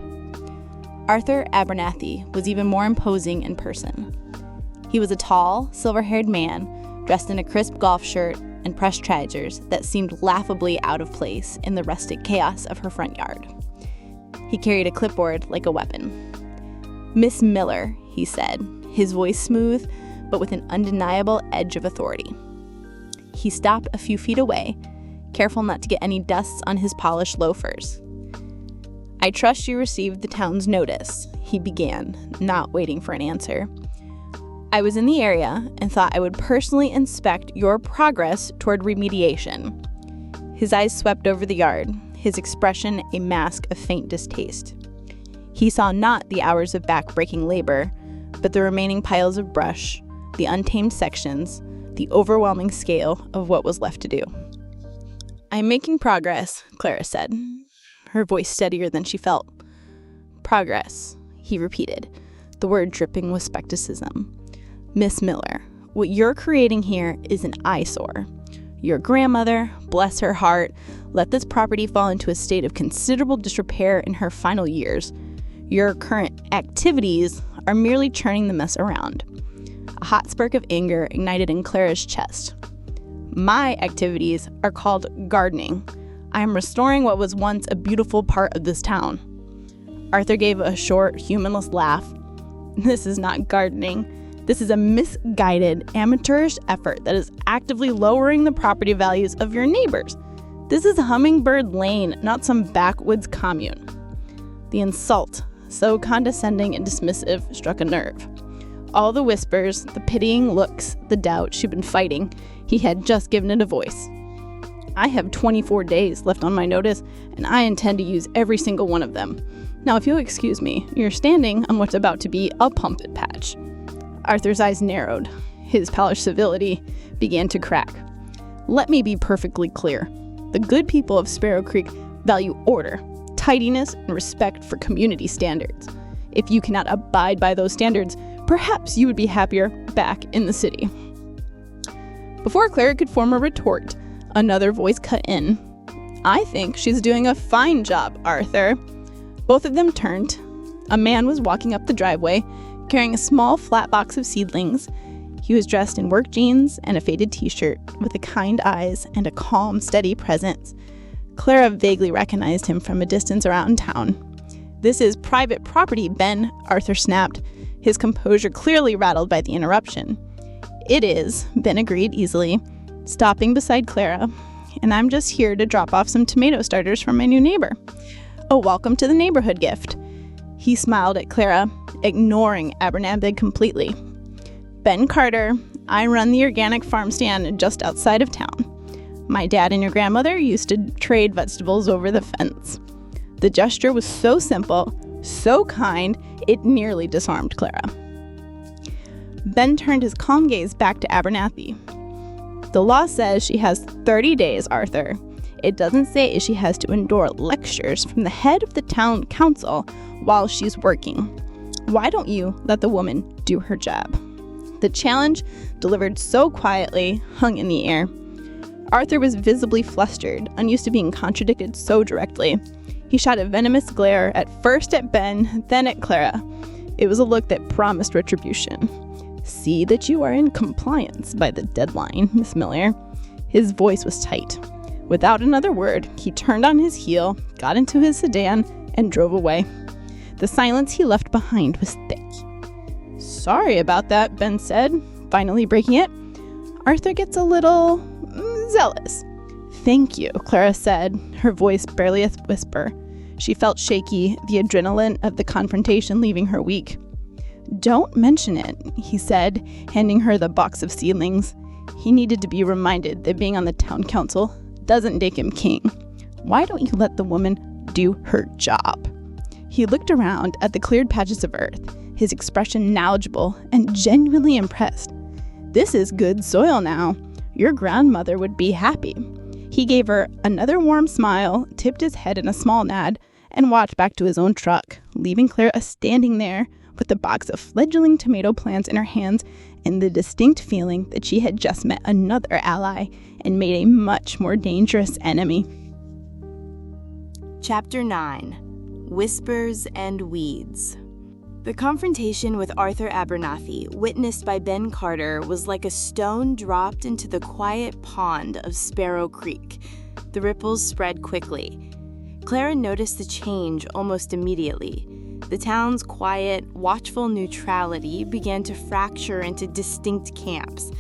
Arthur Abernathy was even more imposing in person. He was a tall, silver-haired man, dressed in a crisp golf shirt and pressed trousers that seemed laughably out of place in the rustic chaos of her front yard. He carried a clipboard like a weapon. "Miss Miller," he said, his voice smooth, but with an undeniable edge of authority. He stopped a few feet away, careful not to get any dust on his polished loafers. "I trust you received the town's notice," he began, not waiting for an answer. "I was in the area and thought I would personally inspect your progress toward remediation." His eyes swept over the yard, his expression a mask of faint distaste. He saw not the hours of back-breaking labor, but the remaining piles of brush, the untamed sections, the overwhelming scale of what was left to do. "I'm making progress," Clara said, her voice steadier than she felt. "Progress," he repeated, the word dripping with skepticism. "Miss Miller, what you're creating here is an eyesore. Your grandmother, bless her heart, let this property fall into a state of considerable disrepair in her final years. Your current activities are merely churning the mess around." A hot spark of anger ignited in Clara's chest. "My activities are called gardening. I am restoring what was once a beautiful part of this town." Arthur gave a short, humorless laugh. "This is not gardening. This is a misguided, amateurish effort that is actively lowering the property values of your neighbors. This is Hummingbird Lane, not some backwoods commune." The insult, so condescending and dismissive, struck a nerve. All the whispers, the pitying looks, the doubt she'd been fighting, he had just given it a voice. "I have 24 days left on my notice, and I intend to use every single one of them. Now, if you'll excuse me, you're standing on what's about to be a pumpkin patch." Arthur's eyes narrowed. His polished civility began to crack. "Let me be perfectly clear. The good people of Sparrow Creek value order, tidiness, and respect for community standards. If you cannot abide by those standards, perhaps you would be happier back in the city." Before Clara could form a retort, another voice cut in. "I think she's doing a fine job, Arthur." Both of them turned. A man was walking up the driveway, carrying a small flat box of seedlings. He was dressed in work jeans and a faded t-shirt, with the kind eyes and a calm, steady presence. Clara vaguely recognized him from a distance around town. "This is private property, Ben," Arthur snapped, his composure clearly rattled by the interruption. "It is," Ben agreed easily, stopping beside Clara, "and I'm just here to drop off some tomato starters from my new neighbor. A welcome to the neighborhood gift." He smiled at Clara, ignoring Abernathy completely. "Ben Carter, I run the organic farm stand just outside of town. My dad and your grandmother used to trade vegetables over the fence." The gesture was so simple, so kind, it nearly disarmed Clara. Ben turned his calm gaze back to Abernathy. "The law says she has 30 days, Arthur. It doesn't say she has to endure lectures from the head of the town council while she's working. Why don't you let the woman do her job?" The challenge, delivered so quietly, hung in the air. Arthur was visibly flustered, unused to being contradicted so directly. He shot a venomous glare, at first at Ben, then at Clara. It was a look that promised retribution. "See that you are in compliance by the deadline, Miss Miller." His voice was tight. Without another word, he turned on his heel, got into his sedan, and drove away. The silence he left behind was thick. "Sorry about that," Ben said, finally breaking it. "Arthur gets a little zealous. Thank you, Clara said, her voice barely a whisper. She felt shaky, the adrenaline of the confrontation leaving her weak. Don't mention it, he said, handing her the box of seedlings. He needed to be reminded that being on the town council doesn't make him king. Why don't you let the woman do her job? He looked around at the cleared patches of earth, his expression knowledgeable and genuinely impressed. This is good soil now. Your grandmother would be happy. He gave her another warm smile, tipped his head in a small nod, and walked back to his own truck, leaving Clara standing there with a box of fledgling tomato plants in her hands and the distinct feeling that she had just met another ally and made a much more dangerous enemy. Chapter 9. Whispers and Weeds. The confrontation with Arthur Abernathy, witnessed by Ben Carter, was like a stone dropped into the quiet pond of Sparrow Creek. The ripples spread quickly. Clara noticed the change almost immediately. The town's quiet, watchful neutrality began to fracture into distinct camps.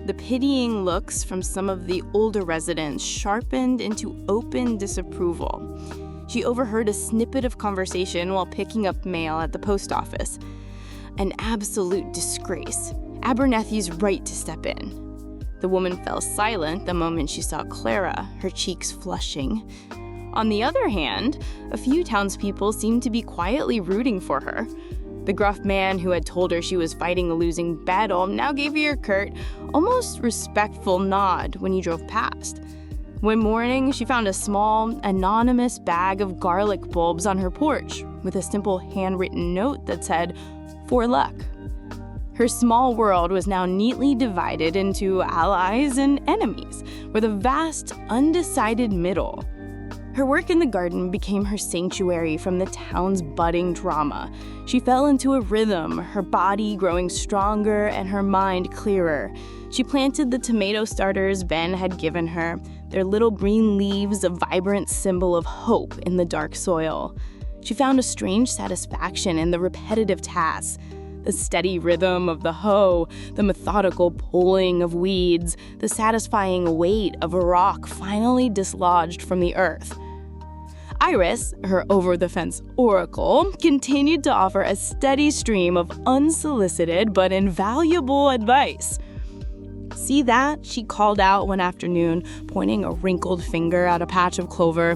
The pitying looks from some of the older residents sharpened into open disapproval. She overheard a snippet of conversation while picking up mail at the post office. An absolute disgrace. Abernathy's right to step in. The woman fell silent the moment she saw Clara, her cheeks flushing. On the other hand, a few townspeople seemed to be quietly rooting for her. The gruff man who had told her she was fighting a losing battle now gave her a curt, almost respectful nod when he drove past. One morning, she found a small, anonymous bag of garlic bulbs on her porch with a simple handwritten note that said, "For luck." Her small world was now neatly divided into allies and enemies, with a vast, undecided middle. Her work in the garden became her sanctuary from the town's budding drama. She fell into a rhythm, her body growing stronger and her mind clearer. She planted the tomato starters Ben had given her, their little green leaves a vibrant symbol of hope in the dark soil. She found a strange satisfaction in the repetitive tasks, the steady rhythm of the hoe, the methodical pulling of weeds, the satisfying weight of a rock finally dislodged from the earth. Iris, her over-the-fence oracle, continued to offer a steady stream of unsolicited but invaluable advice. "See that?" she called out one afternoon, pointing a wrinkled finger at a patch of clover.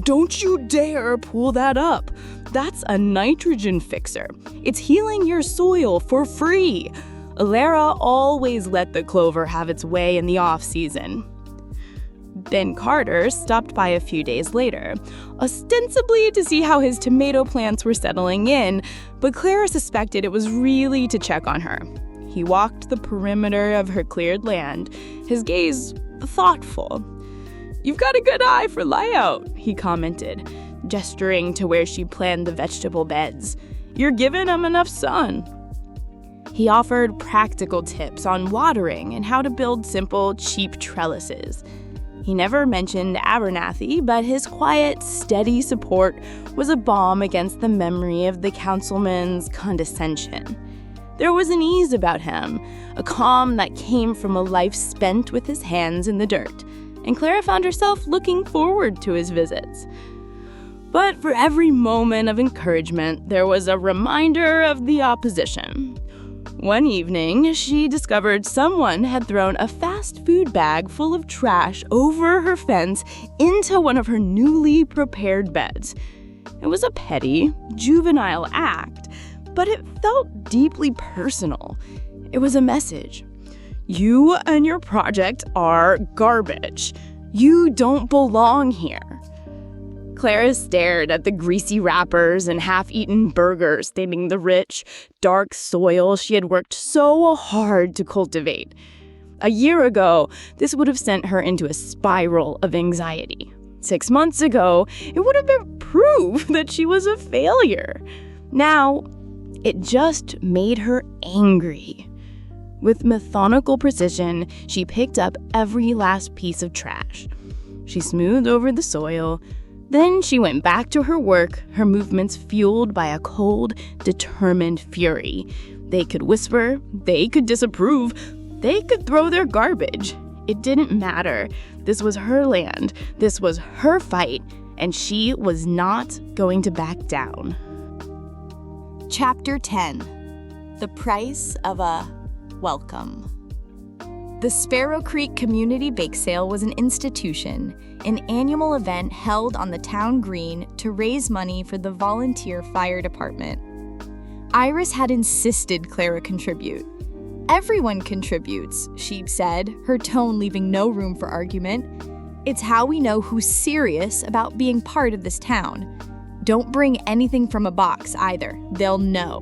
"Don't you dare pull that up. That's a nitrogen fixer. It's healing your soil for free." Lara always let the clover have its way in the off-season. Ben Carter stopped by a few days later, ostensibly to see how his tomato plants were settling in, but Clara suspected it was really to check on her. He walked the perimeter of her cleared land, his gaze thoughtful. "You've got a good eye for layout," he commented, gesturing to where she planned the vegetable beds. "You're giving them enough sun." He offered practical tips on watering and how to build simple, cheap trellises. He never mentioned Abernathy, but his quiet, steady support was a balm against the memory of the councilman's condescension. There was an ease about him, a calm that came from a life spent with his hands in the dirt, and Clara found herself looking forward to his visits. But for every moment of encouragement, there was a reminder of the opposition. One evening, she discovered someone had thrown a fast food bag full of trash over her fence into one of her newly prepared beds. It was a petty, juvenile act, but it felt deeply personal. It was a message. "You and your project are garbage. You don't belong here." Clara stared at the greasy wrappers and half-eaten burgers staining the rich, dark soil she had worked so hard to cultivate. A year ago, this would have sent her into a spiral of anxiety. 6 months ago, it would have been proof that she was a failure. Now, it just made her angry. With methodical precision, she picked up every last piece of trash. She smoothed over the soil. Then she went back to her work, her movements fueled by a cold, determined fury. They could whisper, they could disapprove, they could throw their garbage. It didn't matter. This was her land. This was her fight, and she was not going to back down. Chapter 10. The Price of a Welcome. The Sparrow Creek Community Bake Sale was an institution, an annual event held on the town green to raise money for the volunteer fire department. Iris had insisted Clara contribute. "Everyone contributes," she said, her tone leaving no room for argument. "It's how we know who's serious about being part of this town. Don't bring anything from a box either. They'll know."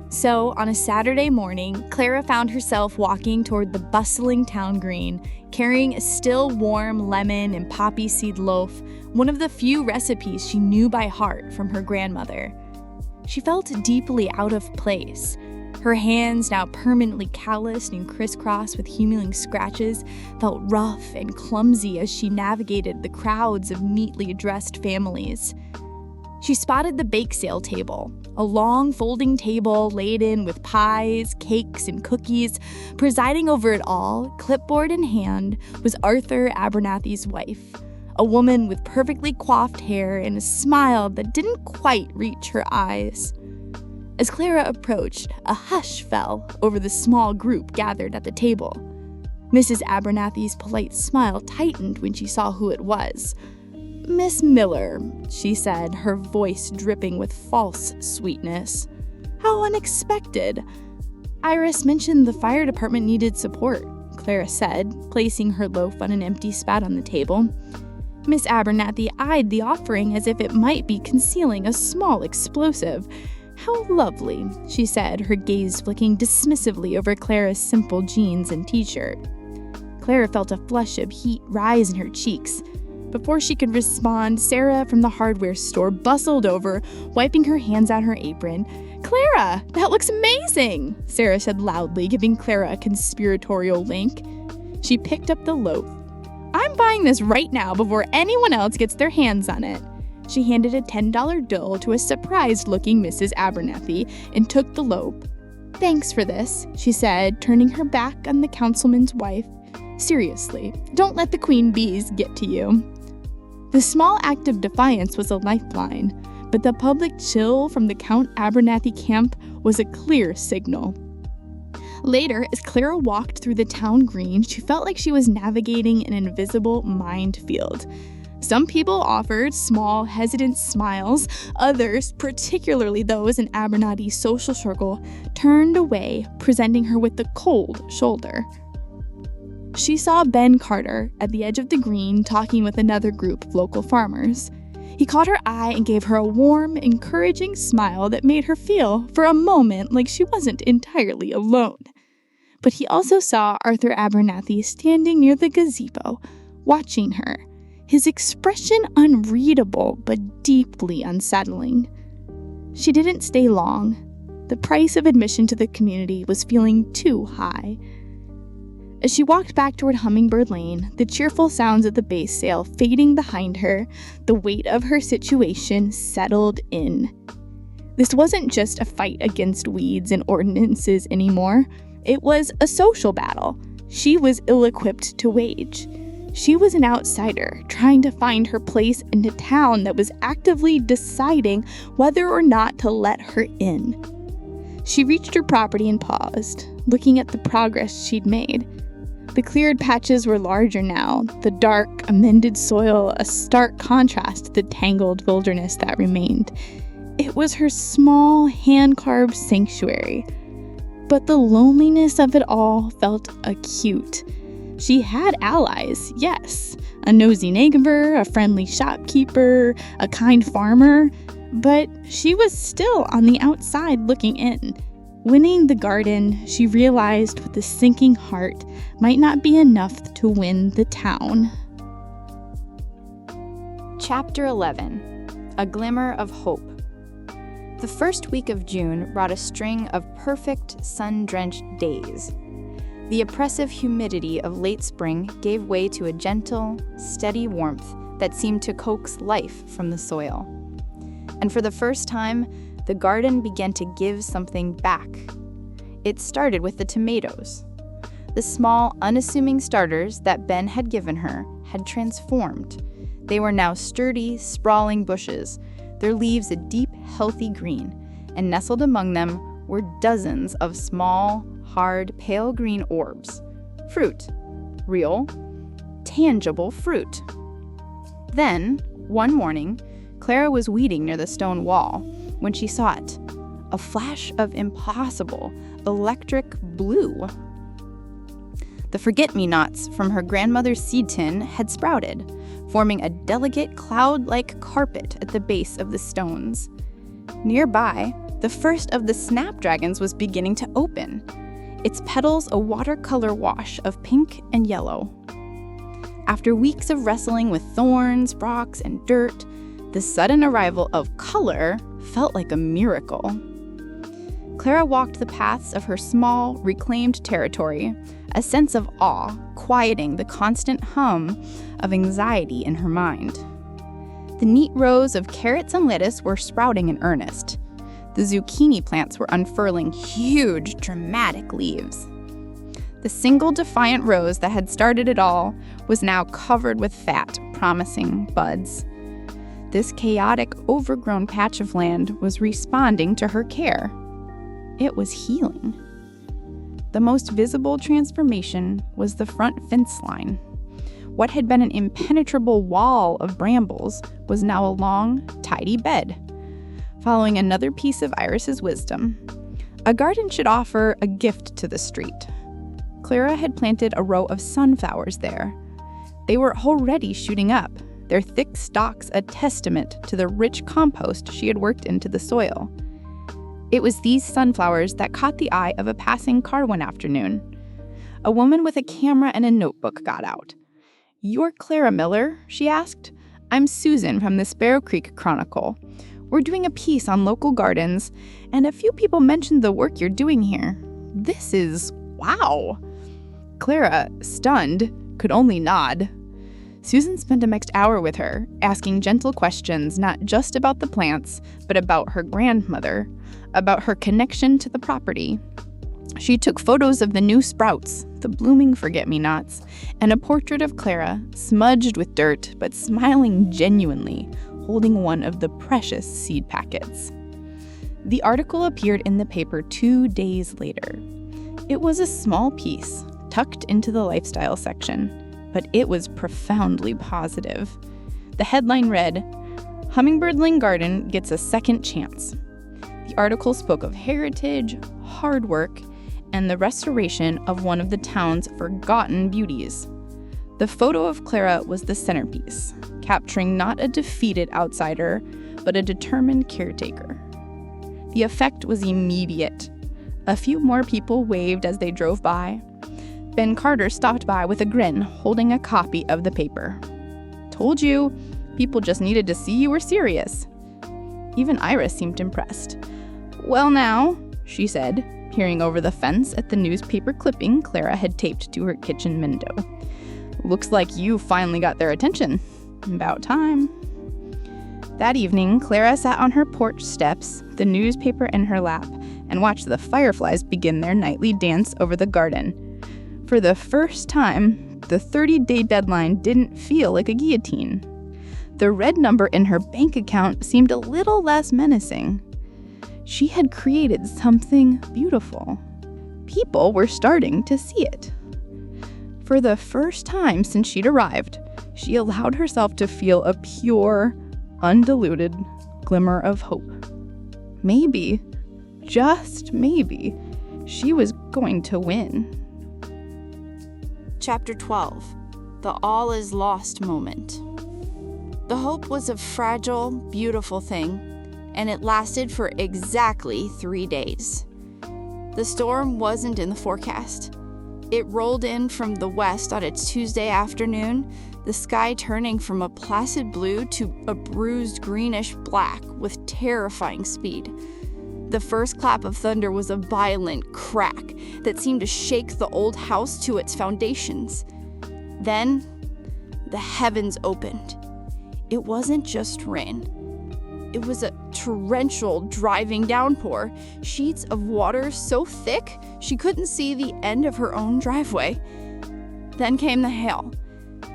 So, on a Saturday morning, Clara found herself walking toward the bustling town green, carrying a still warm lemon and poppy seed loaf, one of the few recipes she knew by heart from her grandmother. She felt deeply out of place. Her hands, now permanently calloused and crisscrossed with humiliating scratches, felt rough and clumsy as she navigated the crowds of neatly dressed families. She spotted the bake sale table, a long folding table laden with pies, cakes, and cookies. Presiding over it all, clipboard in hand, was Arthur Abernathy's wife, a woman with perfectly coiffed hair and a smile that didn't quite reach her eyes. As Clara approached, a hush fell over the small group gathered at the table. Mrs. Abernathy's polite smile tightened when she saw who it was. "Miss Miller," she said, her voice dripping with false sweetness. "How unexpected." "Iris mentioned the fire department needed support," Clara said, placing her loaf on an empty spat on the table. Miss Abernathy eyed the offering as if it might be concealing a small explosive. "How lovely," she said, her gaze flicking dismissively over Clara's simple jeans and t-shirt. Clara felt a flush of heat rise in her cheeks. Before she could respond, Sarah from the hardware store bustled over, wiping her hands on her apron. "Clara, that looks amazing," Sarah said loudly, giving Clara a conspiratorial wink. She picked up the loaf. "I'm buying this right now before anyone else gets their hands on it." She handed a $10 bill to a surprised-looking Mrs. Abernathy and took the loaf. "Thanks for this," she said, turning her back on the councilman's wife. "Seriously, don't let the queen bees get to you." The small act of defiance was a lifeline, but the public chill from the Count Abernathy camp was a clear signal. Later, as Clara walked through the town green, she felt like she was navigating an invisible minefield. Some people offered small, hesitant smiles. Others, particularly those in Abernathy's social circle, turned away, presenting her with the cold shoulder. She saw Ben Carter at the edge of the green talking with another group of local farmers. He caught her eye and gave her a warm, encouraging smile that made her feel, for a moment, like she wasn't entirely alone. But he also saw Arthur Abernathy standing near the gazebo, watching her, his expression unreadable but deeply unsettling. She didn't stay long. The price of admission to the community was feeling too high. As she walked back toward Hummingbird Lane, the cheerful sounds of the bake sale fading behind her, the weight of her situation settled in. This wasn't just a fight against weeds and ordinances anymore. It was a social battle she was ill-equipped to wage. She was an outsider, trying to find her place in a town that was actively deciding whether or not to let her in. She reached her property and paused, looking at the progress she'd made. The cleared patches were larger now, the dark, amended soil a stark contrast to the tangled wilderness that remained. It was her small, hand-carved sanctuary. But the loneliness of it all felt acute. She had allies, yes. A nosy neighbor, a friendly shopkeeper, a kind farmer. But she was still on the outside looking in. Winning the garden, she realized with a sinking heart, might not be enough to win the town. Chapter 11. A Glimmer of Hope. The first week of June brought a string of perfect, sun-drenched days. The oppressive humidity of late spring gave way to a gentle, steady warmth that seemed to coax life from the soil. And for the first time, the garden began to give something back. It started with the tomatoes. The small, unassuming starters that Ben had given her had transformed. They were now sturdy, sprawling bushes, their leaves a deep, healthy green, and nestled among them were dozens of small, hard, pale green orbs. Fruit. Real, tangible fruit. Then, one morning, Clara was weeding near the stone wall when she saw it. A flash of impossible, electric blue. The forget-me-nots from her grandmother's seed tin had sprouted, forming a delicate cloud-like carpet at the base of the stones. Nearby, the first of the snapdragons was beginning to open, its petals a watercolor wash of pink and yellow. After weeks of wrestling with thorns, rocks, and dirt, the sudden arrival of color felt like a miracle. Clara walked the paths of her small, reclaimed territory, a sense of awe quieting the constant hum of anxiety in her mind. The neat rows of carrots and lettuce were sprouting in earnest. The zucchini plants were unfurling huge, dramatic leaves. The single defiant rose that had started it all was now covered with fat, promising buds. This chaotic, overgrown patch of land was responding to her care. It was healing. The most visible transformation was the front fence line. What had been an impenetrable wall of brambles was now a long, tidy bed. Following another piece of Iris's wisdom, a garden should offer a gift to the street. Clara had planted a row of sunflowers there. They were already shooting up, their thick stalks a testament to the rich compost she had worked into the soil. It was these sunflowers that caught the eye of a passing car one afternoon. A woman with a camera and a notebook got out. "You're Clara Miller?" she asked. "I'm Susan from the Sparrow Creek Chronicle. We're doing a piece on local gardens, and a few people mentioned the work you're doing here. This is wow." Clara, stunned, could only nod. Susan spent a next hour with her, asking gentle questions not just about the plants, but about her grandmother, about her connection to the property. She took photos of the new sprouts, the blooming forget-me-nots, and a portrait of Clara, smudged with dirt but smiling genuinely, holding one of the precious seed packets. The article appeared in the paper 2 days later. It was a small piece, tucked into the lifestyle section, but it was profoundly positive. The headline read, "Hummingbirdling Garden Gets a Second Chance." The article spoke of heritage, hard work, and the restoration of one of the town's forgotten beauties. The photo of Clara was the centerpiece, capturing not a defeated outsider, but a determined caretaker. The effect was immediate. A few more people waved as they drove by. Ben Carter stopped by with a grin, holding a copy of the paper. "Told you, people just needed to see you were serious." Even Iris seemed impressed. "Well now," she said, peering over the fence at the newspaper clipping Clara had taped to her kitchen window. "Looks like you finally got their attention. About time." That evening, Clara sat on her porch steps, the newspaper in her lap, and watched the fireflies begin their nightly dance over the garden. For the first time, the 30-day deadline didn't feel like a guillotine. The red number in her bank account seemed a little less menacing. She had created something beautiful. People were starting to see it. For the first time since she'd arrived, she allowed herself to feel a pure, undiluted glimmer of hope. Maybe, just maybe, she was going to win. Chapter 12. The all is lost moment. The hope was a fragile, beautiful thing, and it lasted for exactly 3 days. The storm wasn't in the forecast. It rolled in from the west on its Tuesday afternoon, the sky turning from a placid blue to a bruised greenish black with terrifying speed. The first clap of thunder was a violent crack that seemed to shake the old house to its foundations. Then, the heavens opened. It wasn't just rain. It was a torrential, driving downpour, sheets of water so thick she couldn't see the end of her own driveway. Then came the hail.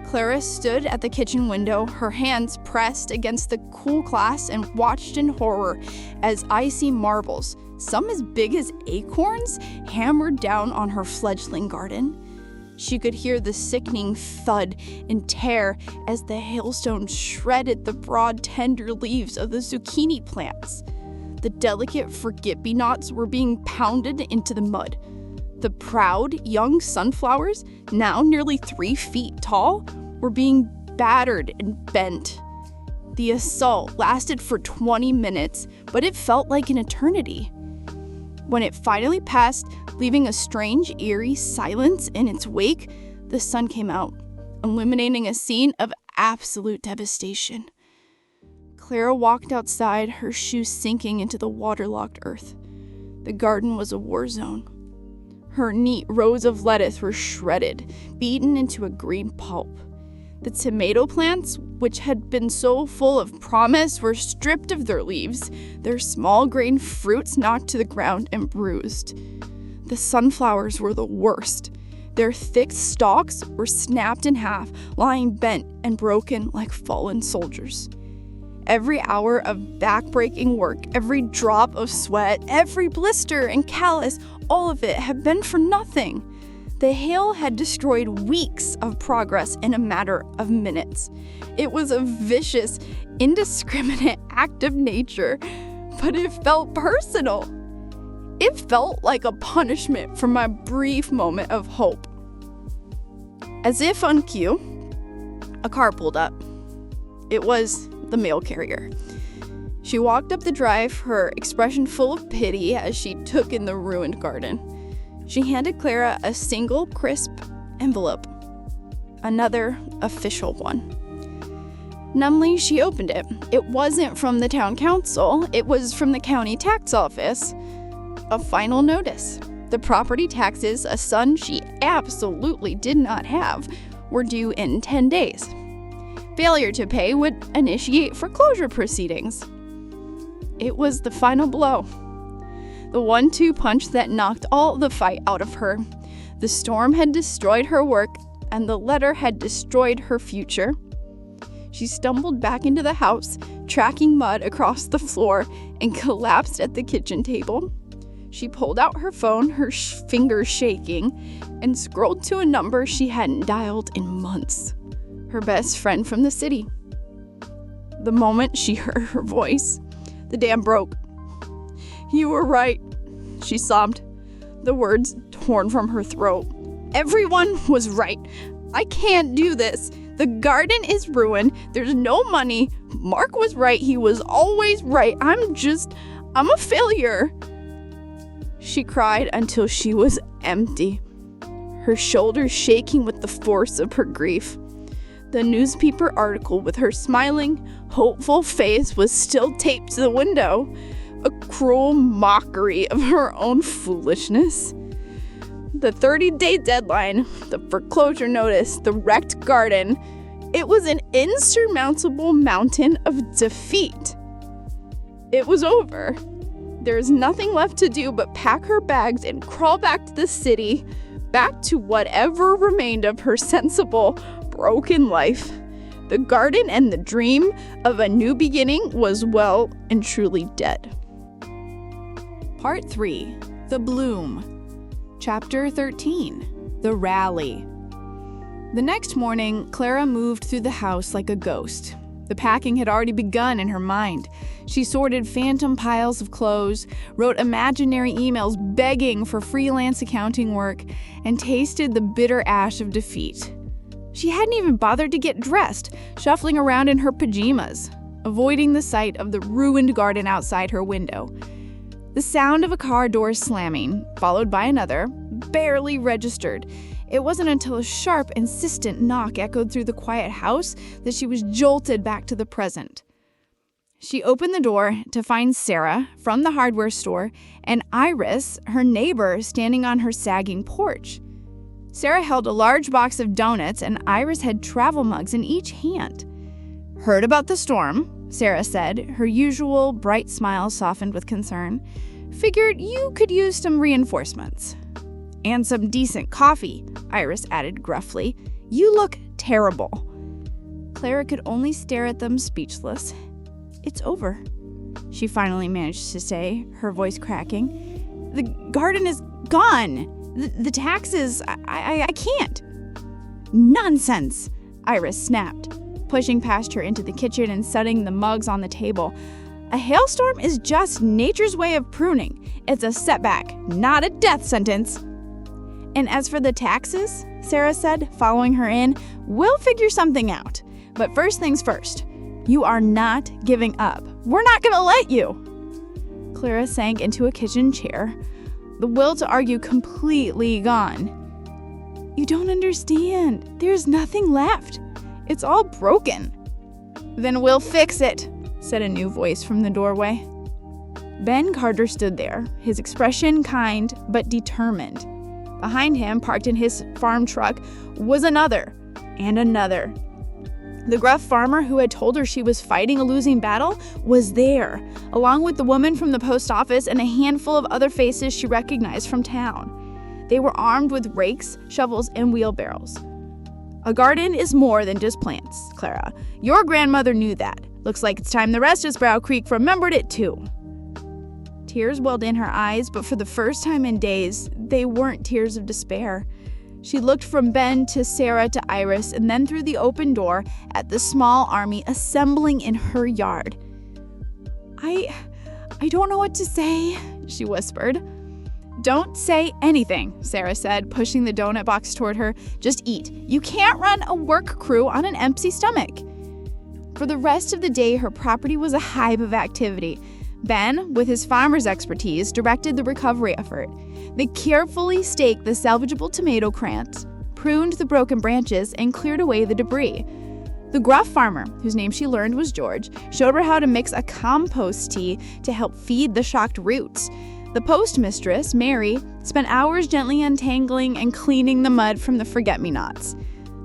Clara stood at the kitchen window, her hands pressed against the cool glass, and watched in horror as icy marbles, some as big as acorns, hammered down on her fledgling garden. She could hear the sickening thud and tear as the hailstones shredded the broad, tender leaves of the zucchini plants. The delicate forget-me-nots were being pounded into the mud. The proud, young sunflowers, now nearly 3 feet tall, were being battered and bent. The assault lasted for 20 minutes, but it felt like an eternity. When it finally passed, leaving a strange, eerie silence in its wake, the sun came out, illuminating a scene of absolute devastation. Clara walked outside, her shoes sinking into the waterlogged earth. The garden was a war zone. Her neat rows of lettuce were shredded, beaten into a green pulp. The tomato plants, which had been so full of promise, were stripped of their leaves, their small green fruits knocked to the ground and bruised. The sunflowers were the worst. Their thick stalks were snapped in half, lying bent and broken like fallen soldiers. Every hour of backbreaking work, every drop of sweat, every blister and callus, all of it had been for nothing. The hail had destroyed weeks of progress in a matter of minutes. It was a vicious, indiscriminate act of nature, but it felt personal. It felt like a punishment for my brief moment of hope. As if on cue, a car pulled up. It was the mail carrier. She walked up the drive, her expression full of pity as she took in the ruined garden. She handed Clara a single crisp envelope, another official one. Numbly, she opened it. It wasn't from the town council, it was from the county tax office. A final notice. The property taxes, a son she absolutely did not have, were due in 10 days. Failure to pay would initiate foreclosure proceedings. It was the final blow. The 1-2 punch that knocked all the fight out of her. The storm had destroyed her work, and the letter had destroyed her future. She stumbled back into the house, tracking mud across the floor, and collapsed at the kitchen table. She pulled out her phone, her fingers shaking, and scrolled to a number she hadn't dialed in months. Her best friend from the city. The moment she heard her voice, the dam broke. "You were right," she sobbed, the words torn from her throat. "Everyone was right. I can't do this. The garden is ruined. There's no money. Mark was right. He was always right. I'm a failure." She cried until she was empty, her shoulders shaking with the force of her grief. The newspaper article with her smiling, hopeful face was still taped to the window, a cruel mockery of her own foolishness. The 30-day deadline, the foreclosure notice, the wrecked garden, it was an insurmountable mountain of defeat. It was over. There's nothing left to do but pack her bags and crawl back to the city, back to whatever remained of her sensible, broken life. The garden and the dream of a new beginning was well and truly dead. Part 3. The Bloom. Chapter 13. The Rally. The next morning, Clara moved through the house like a ghost. The packing had already begun in her mind. She sorted phantom piles of clothes, wrote imaginary emails begging for freelance accounting work, and tasted the bitter ash of defeat. She hadn't even bothered to get dressed, shuffling around in her pajamas, avoiding the sight of the ruined garden outside her window. The sound of a car door slamming, followed by another, barely registered. It wasn't until a sharp, insistent knock echoed through the quiet house that she was jolted back to the present. She opened the door to find Sarah from the hardware store and Iris, her neighbor, standing on her sagging porch. Sarah held a large box of donuts and Iris had travel mugs in each hand. "Heard about the storm," Sarah said, her usual bright smile softened with concern. Figured you could use some reinforcements. And some decent coffee, Iris added gruffly. You look terrible. Clara could only stare at them speechless. It's over, she finally managed to say, her voice cracking. The garden is gone. The taxes, I can't. Nonsense, Iris snapped, pushing past her into the kitchen and setting the mugs on the table. A hailstorm is just nature's way of pruning. It's a setback, not a death sentence. And as for the taxes, Sarah said, following her in, we'll figure something out. But first things first, you are not giving up. We're not gonna let you. Clara sank into a kitchen chair, the will to argue completely gone. You don't understand. There's nothing left. It's all broken. Then we'll fix it, said a new voice from the doorway. Ben Carter stood there, his expression kind but determined. Behind him, parked in his farm truck, was another and another. The gruff farmer who had told her she was fighting a losing battle was there, along with the woman from the post office and a handful of other faces she recognized from town. They were armed with rakes, shovels, and wheelbarrows. A garden is more than just plants, Clara. Your grandmother knew that. Looks like it's time the rest of Sparrow Creek remembered it too. Tears welled in her eyes, but for the first time in days, they weren't tears of despair. She looked from Ben to Sarah to Iris and then through the open door at the small army assembling in her yard. I don't know what to say, she whispered. Don't say anything, Sarah said, pushing the donut box toward her. Just eat. You can't run a work crew on an empty stomach. For the rest of the day, her property was a hive of activity. Ben, with his farmer's expertise, directed the recovery effort. They carefully staked the salvageable tomato crants, pruned the broken branches, and cleared away the debris. The gruff farmer, whose name she learned was George, showed her how to mix a compost tea to help feed the shocked roots. The postmistress, Mary, spent hours gently untangling and cleaning the mud from the forget-me-nots.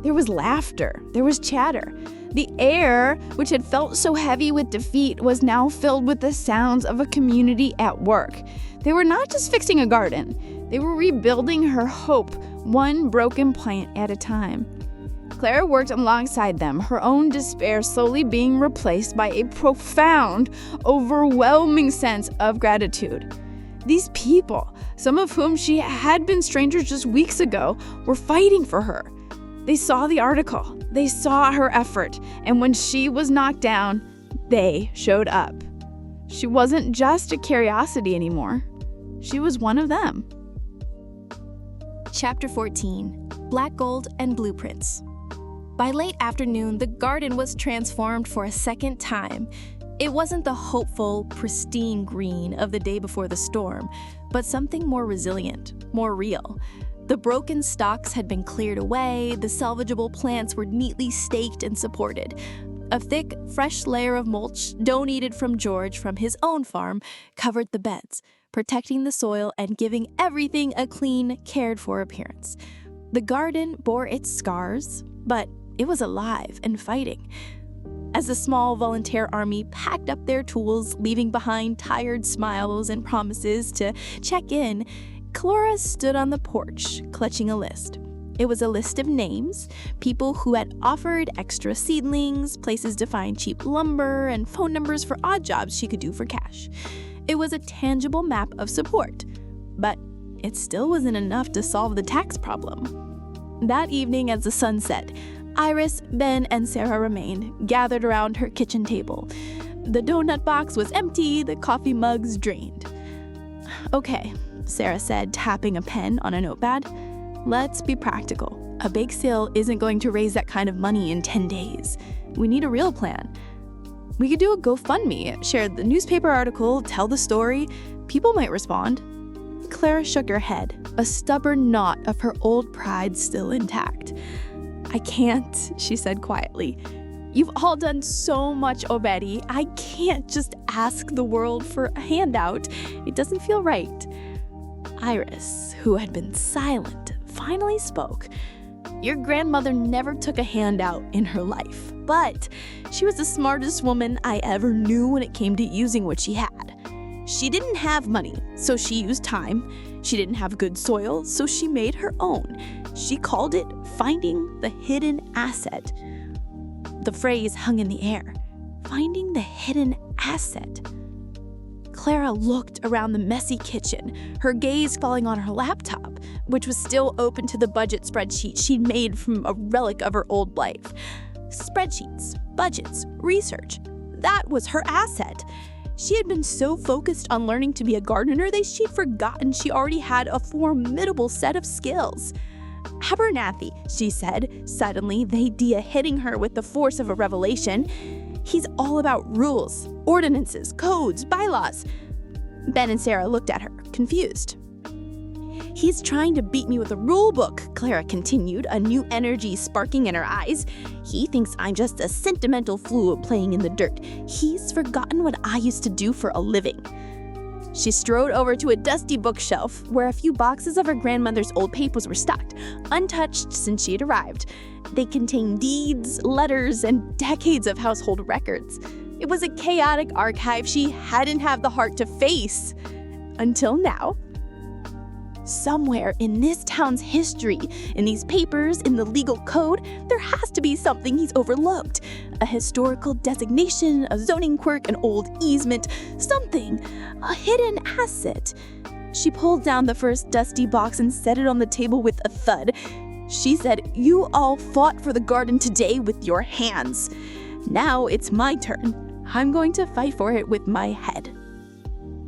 There was laughter. There was chatter. The air, which had felt so heavy with defeat, was now filled with the sounds of a community at work. They were not just fixing a garden. They were rebuilding her hope, one broken plant at a time. Clara worked alongside them, her own despair slowly being replaced by a profound, overwhelming sense of gratitude. These people, some of whom she had been strangers just weeks ago, were fighting for her. They saw the article, they saw her effort, and when she was knocked down, they showed up. She wasn't just a curiosity anymore. She was one of them. Chapter 14, Black Gold and Blueprints. By late afternoon, the garden was transformed for a second time. It wasn't the hopeful, pristine green of the day before the storm, but something more resilient, more real. The broken stalks had been cleared away, the salvageable plants were neatly staked and supported. A thick, fresh layer of mulch, donated from George from his own farm, covered the beds, protecting the soil and giving everything a clean, cared-for appearance. The garden bore its scars, but it was alive and fighting. As the small volunteer army packed up their tools, leaving behind tired smiles and promises to check in, Clara stood on the porch, clutching a list. It was a list of names, people who had offered extra seedlings, places to find cheap lumber, and phone numbers for odd jobs she could do for cash. It was a tangible map of support, but it still wasn't enough to solve the tax problem. That evening as the sun set, Iris, Ben, and Sarah remained, gathered around her kitchen table. The donut box was empty, the coffee mugs drained. Okay, Sarah said, tapping a pen on a notepad. Let's be practical. A bake sale isn't going to raise that kind of money in 10 days. We need a real plan. We could do a GoFundMe, share the newspaper article, tell the story. People might respond. Clara shook her head, a stubborn knot of her old pride still intact. I can't, she said quietly. You've all done so much already. I can't just ask the world for a handout. It doesn't feel right. Iris, who had been silent, finally spoke. Your grandmother never took a handout in her life. but she was the smartest woman I ever knew when it came to using what she had. She didn't have money, so she used time. She didn't have good soil, so she made her own. She called it finding the hidden asset. The phrase hung in the air. Finding the hidden asset. Clara looked around the messy kitchen, her gaze falling on her laptop, which was still open to the budget spreadsheet she'd made from a relic of her old life. Spreadsheets, budgets, research. That was her asset. She had been so focused on learning to be a gardener that she'd forgotten she already had a formidable set of skills. Abernathy, she said, suddenly, the idea hitting her with the force of a revelation. He's all about rules, ordinances, codes, bylaws. Ben and Sarah looked at her, confused. He's trying to beat me with a rule book, Clara continued, a new energy sparking in her eyes. He thinks I'm just a sentimental fool playing in the dirt. He's forgotten what I used to do for a living. She strode over to a dusty bookshelf where a few boxes of her grandmother's old papers were stocked, untouched since she had arrived. They contained deeds, letters, and decades of household records. It was a chaotic archive she hadn't had the heart to face. Until now. Somewhere in this town's history, in these papers, in the legal code, there has to be something he's overlooked. A historical designation, a zoning quirk, an old easement, something, a hidden asset. She pulled down the first dusty box and set it on the table with a thud. She said, "You all fought for the garden today with your hands. Now it's my turn. I'm going to fight for it with my head."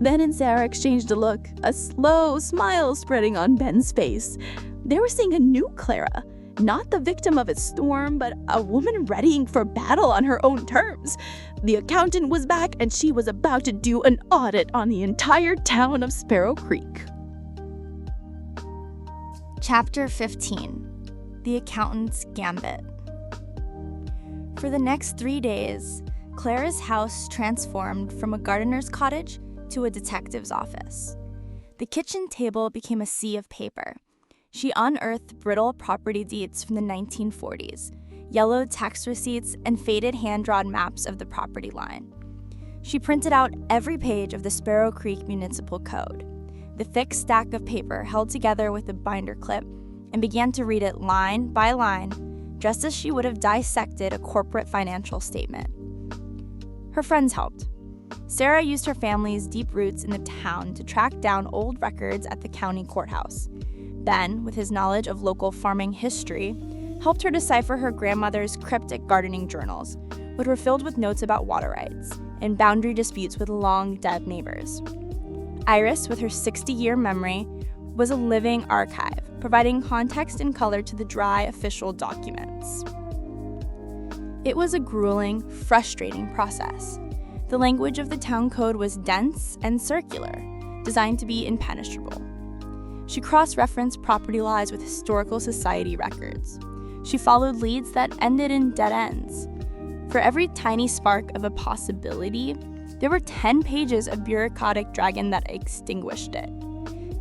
Ben and Sarah exchanged a look, a slow smile spreading on Ben's face. They were seeing a new Clara, not the victim of a storm, but a woman readying for battle on her own terms. The accountant was back, and she was about to do an audit on the entire town of Sparrow Creek. Chapter 15. The Accountant's Gambit. For the next 3 days, Clara's house transformed from a gardener's cottage to a detective's office. The kitchen table became a sea of paper. She unearthed brittle property deeds from the 1940s, yellowed tax receipts, and faded hand-drawn maps of the property line. She printed out every page of the Sparrow Creek Municipal Code, the thick stack of paper held together with a binder clip, and began to read it line by line, just as she would have dissected a corporate financial statement. Her friends helped. Sarah used her family's deep roots in the town to track down old records at the county courthouse. Ben, with his knowledge of local farming history, helped her decipher her grandmother's cryptic gardening journals, which were filled with notes about water rights and boundary disputes with long-dead neighbors. Iris, with her 60-year memory, was a living archive, providing context and color to the dry official documents. It was a grueling, frustrating process. The language of the town code was dense and circular, designed to be impenetrable. She cross-referenced property laws with historical society records. She followed leads that ended in dead ends. For every tiny spark of a possibility, there were 10 pages of bureaucratic jargon that extinguished it.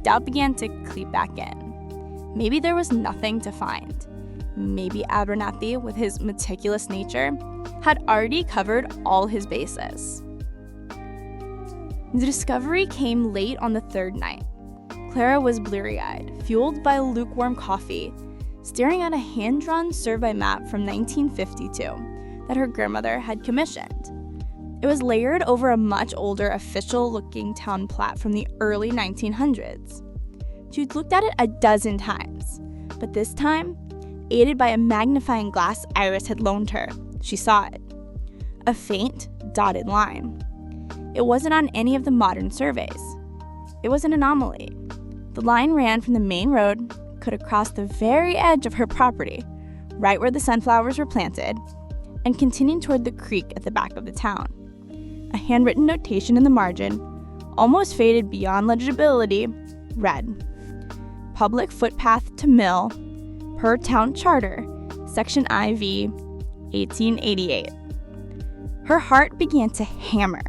Doubt began to creep back in. Maybe there was nothing to find. Maybe Abernathy, with his meticulous nature, had already covered all his bases. The discovery came late on the third night. Clara was bleary-eyed, fueled by lukewarm coffee, staring at a hand-drawn survey map from 1952 that her grandmother had commissioned. It was layered over a much older official-looking town plat from the early 1900s. She'd looked at it a dozen times, but this time, aided by a magnifying glass Iris had loaned her, she saw it. A faint, dotted line. It wasn't on any of the modern surveys. It was an anomaly. The line ran from the main road, cut across the very edge of her property, right where the sunflowers were planted, and continued toward the creek at the back of the town. A handwritten notation in the margin, almost faded beyond legibility, read, "Public footpath to mill, per town charter, section IV, 1888. Her heart began to hammer.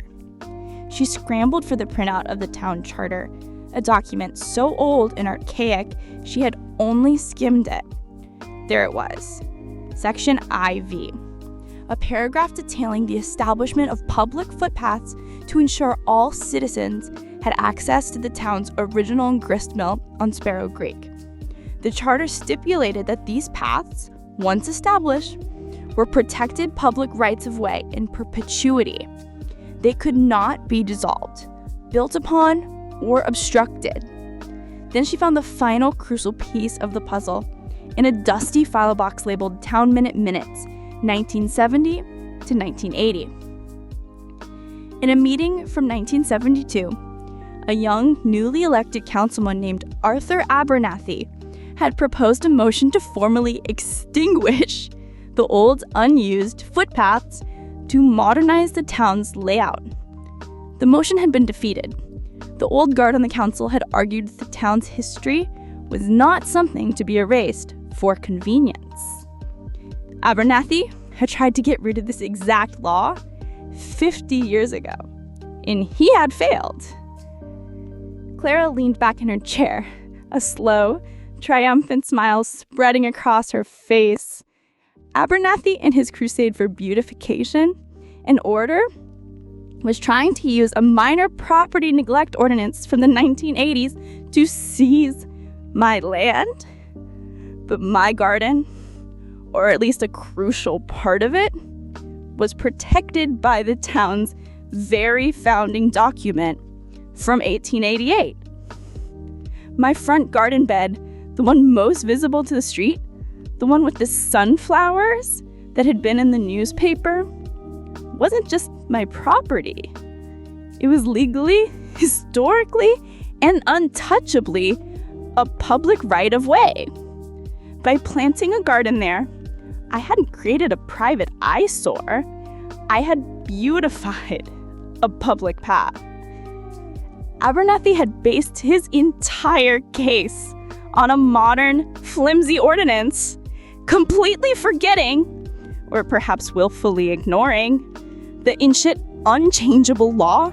She scrambled for the printout of the town charter, a document so old and archaic she had only skimmed it. There it was, section IV. a paragraph detailing the establishment of public footpaths to ensure all citizens had access to the town's original gristmill on Sparrow Creek. The charter stipulated that these paths, once established, were protected public rights of way in perpetuity. They could not be dissolved, built upon, or obstructed. Then she found the final crucial piece of the puzzle in a dusty file box labeled Town Minute Minutes, 1970 to 1980. In a meeting from 1972, a young, newly elected councilman named Arthur Abernathy had proposed a motion to formally extinguish the old, unused footpaths to modernize the town's layout. The motion had been defeated. The old guard on the council had argued that the town's history was not something to be erased for convenience. Abernathy had tried to get rid of this exact law 50 years ago, and he had failed. Clara leaned back in her chair, a slow, triumphant smile spreading across her face. Abernathy, in his crusade for beautification and order, was trying to use a minor property neglect ordinance from the 1980s to seize my land. But my garden, or at least a crucial part of it, was protected by the town's very founding document from 1888. My front garden bed, the one most visible to the street, the one with the sunflowers that had been in the newspaper, wasn't just my property. It was legally, historically, and untouchably a public right of way. By planting a garden there, I hadn't created a private eyesore. I had beautified a public path. Abernathy had based his entire case on a modern, flimsy ordinance, completely forgetting, or perhaps willfully ignoring, the ancient, unchangeable law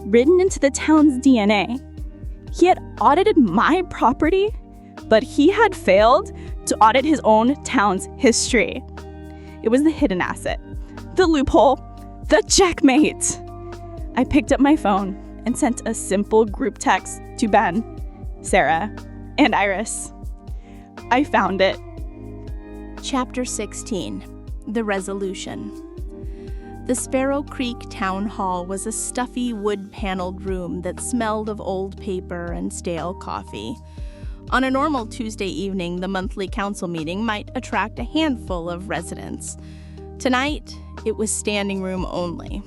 written into the town's DNA. He had audited my property, but he had failed to audit his own town's history. It was the hidden asset, the loophole, the checkmate. I picked up my phone and sent a simple group text to Ben, Sarah, and Iris. I found it. Chapter 16, The Resolution. The Sparrow Creek Town Hall was a stuffy wood-paneled room that smelled of old paper and stale coffee. On a normal Tuesday evening, the monthly council meeting might attract a handful of residents. Tonight, it was standing room only.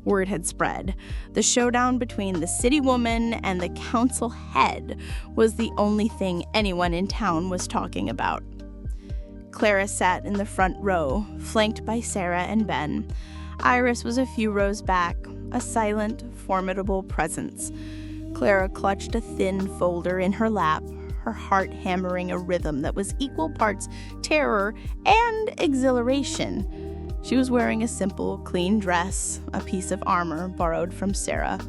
Word had spread. The showdown between the city woman and the council head was the only thing anyone in town was talking about. Clara sat in the front row, flanked by Sarah and Ben. Iris was a few rows back, a silent, formidable presence. Clara clutched a thin folder in her lap, her heart hammering a rhythm that was equal parts terror and exhilaration. She was wearing a simple, clean dress, a piece of armor borrowed from Sarah,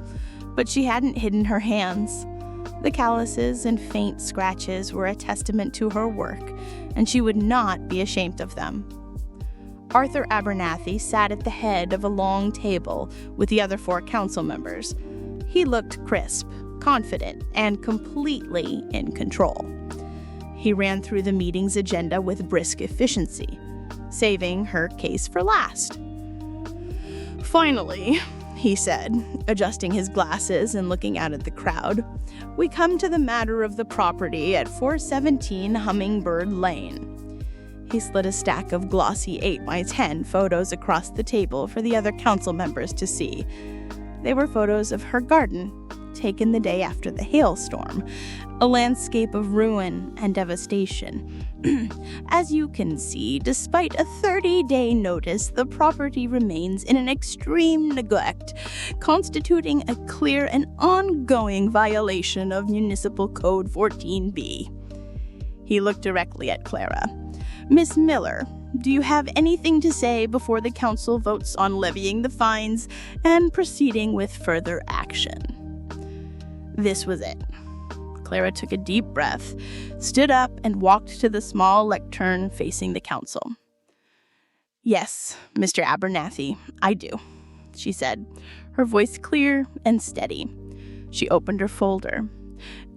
but she hadn't hidden her hands. The calluses and faint scratches were a testament to her work, and she would not be ashamed of them. Arthur Abernathy sat at the head of a long table with the other 4 council members. He looked crisp, confident, and completely in control. He ran through the meeting's agenda with brisk efficiency, saving her case for last. "Finally," he said, adjusting his glasses and looking out at the crowd, "we come to the matter of the property at 417 Hummingbird Lane." He slid a stack of glossy 8x10 photos across the table for the other council members to see. They were photos of her garden, taken the day after the hailstorm, a landscape of ruin and devastation. As you can see, despite a 30-day notice, the property remains in an extreme neglect, constituting a clear and ongoing violation of Municipal Code 14B. He looked directly at Clara. "Miss Miller, do you have anything to say before the council votes on levying the fines and proceeding with further action?" This was it. Clara took a deep breath, stood up, and walked to the small lectern facing the council. "Yes, Mr. Abernathy, I do," she said, her voice clear and steady. She opened her folder.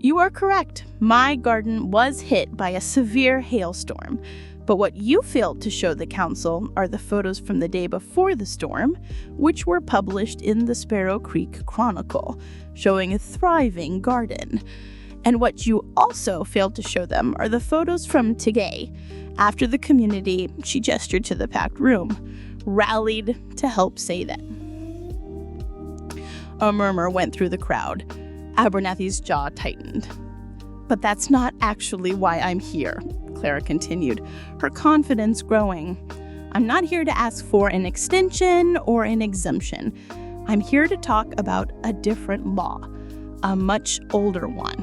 "You are correct. My garden was hit by a severe hailstorm. But what you failed to show the council are the photos from the day before the storm, which were published in the Sparrow Creek Chronicle, showing a thriving garden. And what you also failed to show them are the photos from today, after the community," she gestured to the packed room, "rallied to help save it." A murmur went through the crowd. Abernathy's jaw tightened. "But that's not actually why I'm here," Clara continued, her confidence growing. "I'm not here to ask for an extension or an exemption. I'm here to talk about a different law, a much older one."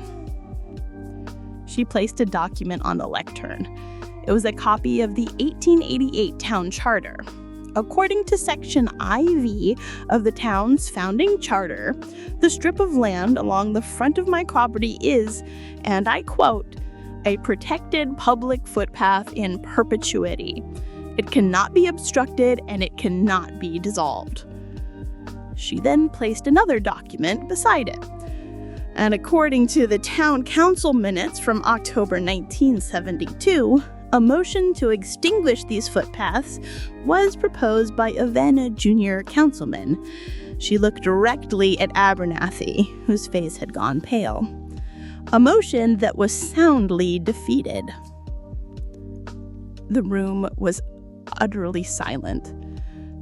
She placed a document on the lectern. It was a copy of the 1888 Town Charter. According to Section IV of the town's founding charter, the strip of land along the front of my property is, and I quote, "a protected public footpath in perpetuity. It cannot be obstructed and it cannot be dissolved." She then placed another document beside it. And according to the town council minutes from October 1972, a motion to extinguish these footpaths was proposed by a then junior councilman. She looked directly at Abernathy, whose face had gone pale. A motion that was soundly defeated. The room was utterly silent.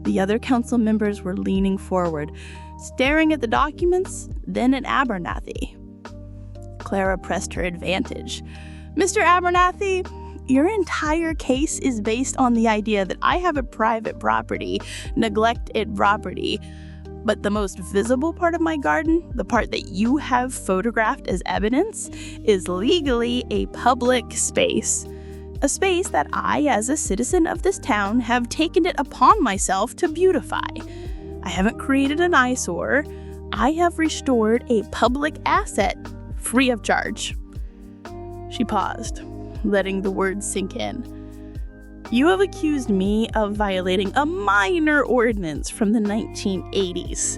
The other council members were leaning forward, staring at the documents, then at Abernathy. Clara pressed her advantage. "Mr. Abernathy, your entire case is based on the idea that I have a private property, neglected property. But the most visible part of my garden, the part that you have photographed as evidence, is legally a public space. A space that I, as a citizen of this town, have taken it upon myself to beautify. I haven't created an eyesore. I have restored a public asset, free of charge." She paused, letting the words sink in. "You have accused me of violating a minor ordinance from the 1980s.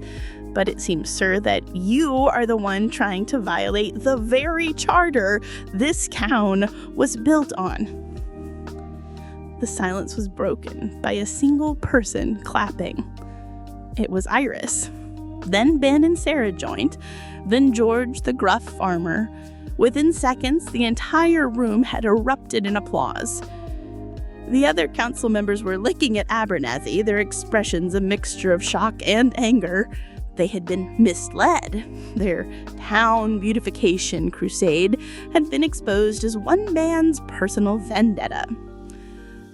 But it seems, sir, that you are the one trying to violate the very charter this town was built on." The silence was broken by a single person clapping. It was Iris. Then Ben and Sarah joined. Then George, the gruff farmer. Within seconds, the entire room had erupted in applause. The other council members were looking at Abernathy, their expressions a mixture of shock and anger. They had been misled. Their town beautification crusade had been exposed as one man's personal vendetta.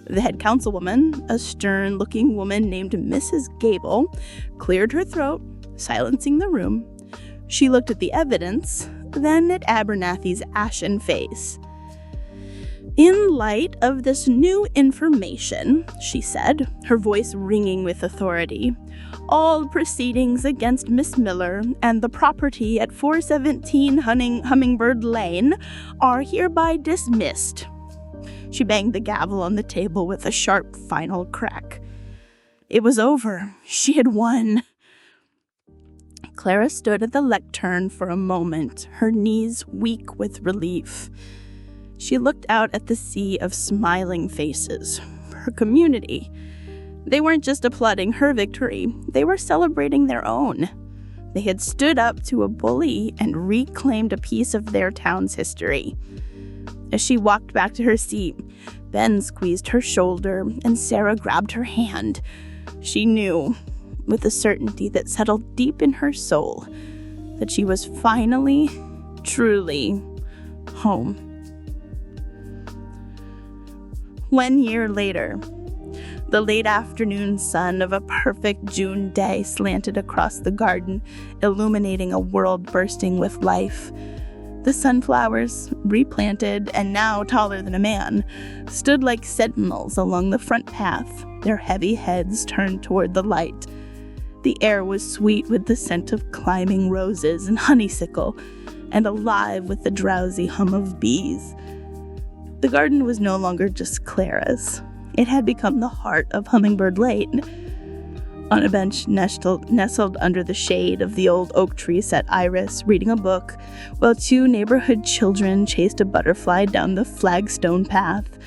The head councilwoman, a stern-looking woman named Mrs. Gable, cleared her throat, silencing the room. She looked at the evidence, then at Abernathy's ashen face. "In light of this new information," she said, her voice ringing with authority, "all proceedings against Miss Miller and the property at 417 Hummingbird Lane are hereby dismissed." She banged the gavel on the table with a sharp final crack. It was over. She had won. Clara stood at the lectern for a moment, her knees weak with relief. She looked out at the sea of smiling faces. Her community. They weren't just applauding her victory, they were celebrating their own. They had stood up to a bully and reclaimed a piece of their town's history. As she walked back to her seat, Ben squeezed her shoulder and Sarah grabbed her hand. She knew, with a certainty that settled deep in her soul, that she was finally, truly home. 1 year later, the late afternoon sun of a perfect June day slanted across the garden, illuminating a world bursting with life. The sunflowers, replanted and now taller than a man, stood like sentinels along the front path, their heavy heads turned toward the light. The air was sweet with the scent of climbing roses and honeysuckle, and alive with the drowsy hum of bees. The garden was no longer just Clara's. It had become the heart of Hummingbird Lane. On a bench nestled under the shade of the old oak tree sat Iris, reading a book, while two neighborhood children chased a butterfly down the flagstone path.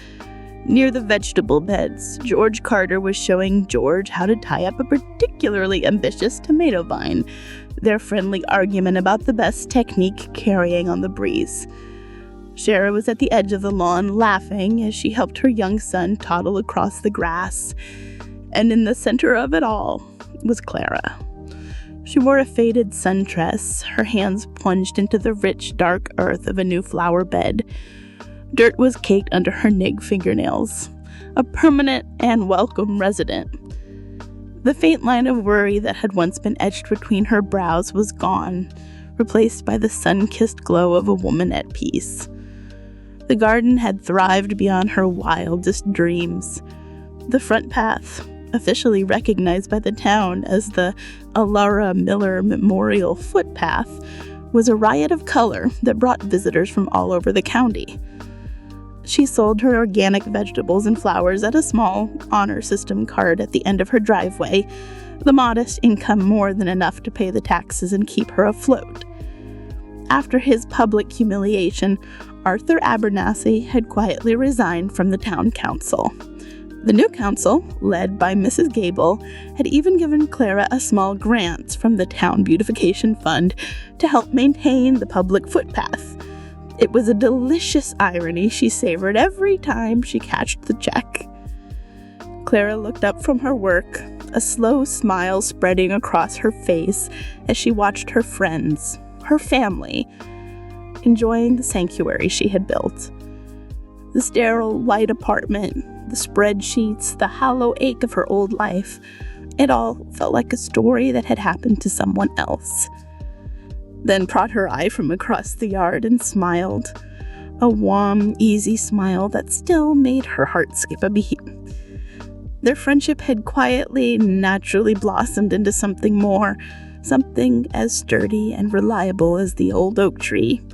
Near the vegetable beds, George Carter was showing George how to tie up a particularly ambitious tomato vine, their friendly argument about the best technique carrying on the breeze. Shara was at the edge of the lawn, laughing as she helped her young son toddle across the grass. And in the center of it all was Clara. She wore a faded sundress, her hands plunged into the rich, dark earth of a new flower bed. Dirt was caked under her nig fingernails, a permanent and welcome resident. The faint line of worry that had once been etched between her brows was gone, replaced by the sun-kissed glow of a woman at peace. The garden had thrived beyond her wildest dreams. The front path, officially recognized by the town as the Alara Miller Memorial Footpath, was a riot of color that brought visitors from all over the county. She sold her organic vegetables and flowers at a small honor system cart at the end of her driveway, the modest income more than enough to pay the taxes and keep her afloat. After his public humiliation, Arthur Abernathy had quietly resigned from the town council. The new council, led by Mrs. Gable, had even given Clara a small grant from the Town Beautification Fund to help maintain the public footpath. It was a delicious irony she savored every time she cashed the check. Clara looked up from her work, a slow smile spreading across her face as she watched her friends, her family, enjoying the sanctuary she had built. The sterile, white apartment, the spreadsheets, the hollow ache of her old life, it all felt like a story that had happened to someone else. Then brought her eye from across the yard and smiled, a warm, easy smile that still made her heart skip a beat. Their friendship had quietly, naturally blossomed into something more, something as sturdy and reliable as the old oak tree.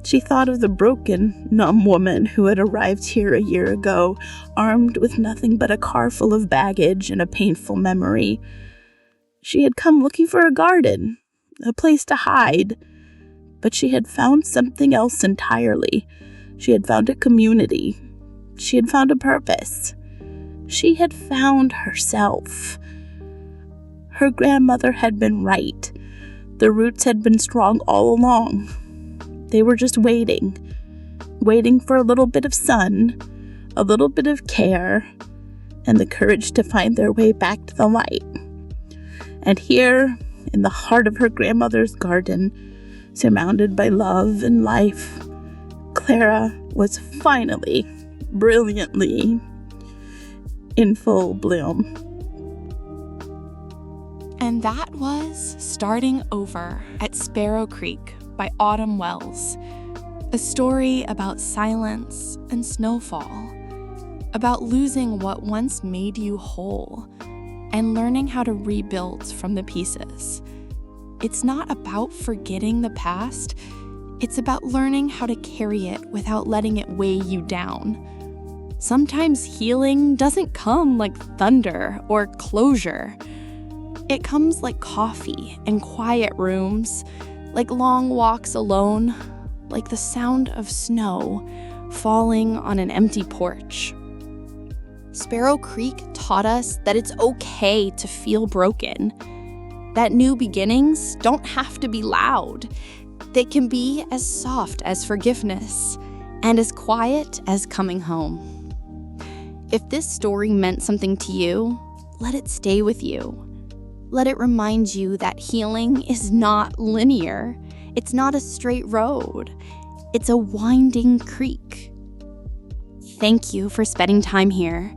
She thought of the broken, numb woman who had arrived here a year ago, armed with nothing but a car full of baggage and a painful memory. She had come looking for a garden, a place to hide, but she had found something else entirely. She had found a community. She had found a purpose. She had found herself. Her grandmother had been right. The roots had been strong all along. They were just waiting for a little bit of sun, a little bit of care, and the courage to find their way back to the light. And here, in the heart of her grandmother's garden, surrounded by love and life, Clara was finally, brilliantly, in full bloom. And that was Starting Over at Sparrow Creek by Autumn Wells, a story about silence and snowfall, about losing what once made you whole and learning how to rebuild from the pieces. It's not about forgetting the past, it's about learning how to carry it without letting it weigh you down. Sometimes healing doesn't come like thunder or closure. It comes like coffee and quiet rooms, like long walks alone, like the sound of snow falling on an empty porch. Sparrow Creek taught us that it's okay to feel broken, that new beginnings don't have to be loud. They can be as soft as forgiveness and as quiet as coming home. If this story meant something to you, let it stay with you. Let it remind you that healing is not linear. It's not a straight road. It's a winding creek. Thank you for spending time here.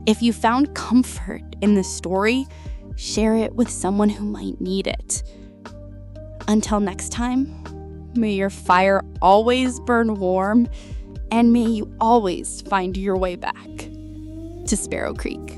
If you found comfort in this story, share it with someone who might need it. Until next time, may your fire always burn warm, and may you always find your way back to Sparrow Creek.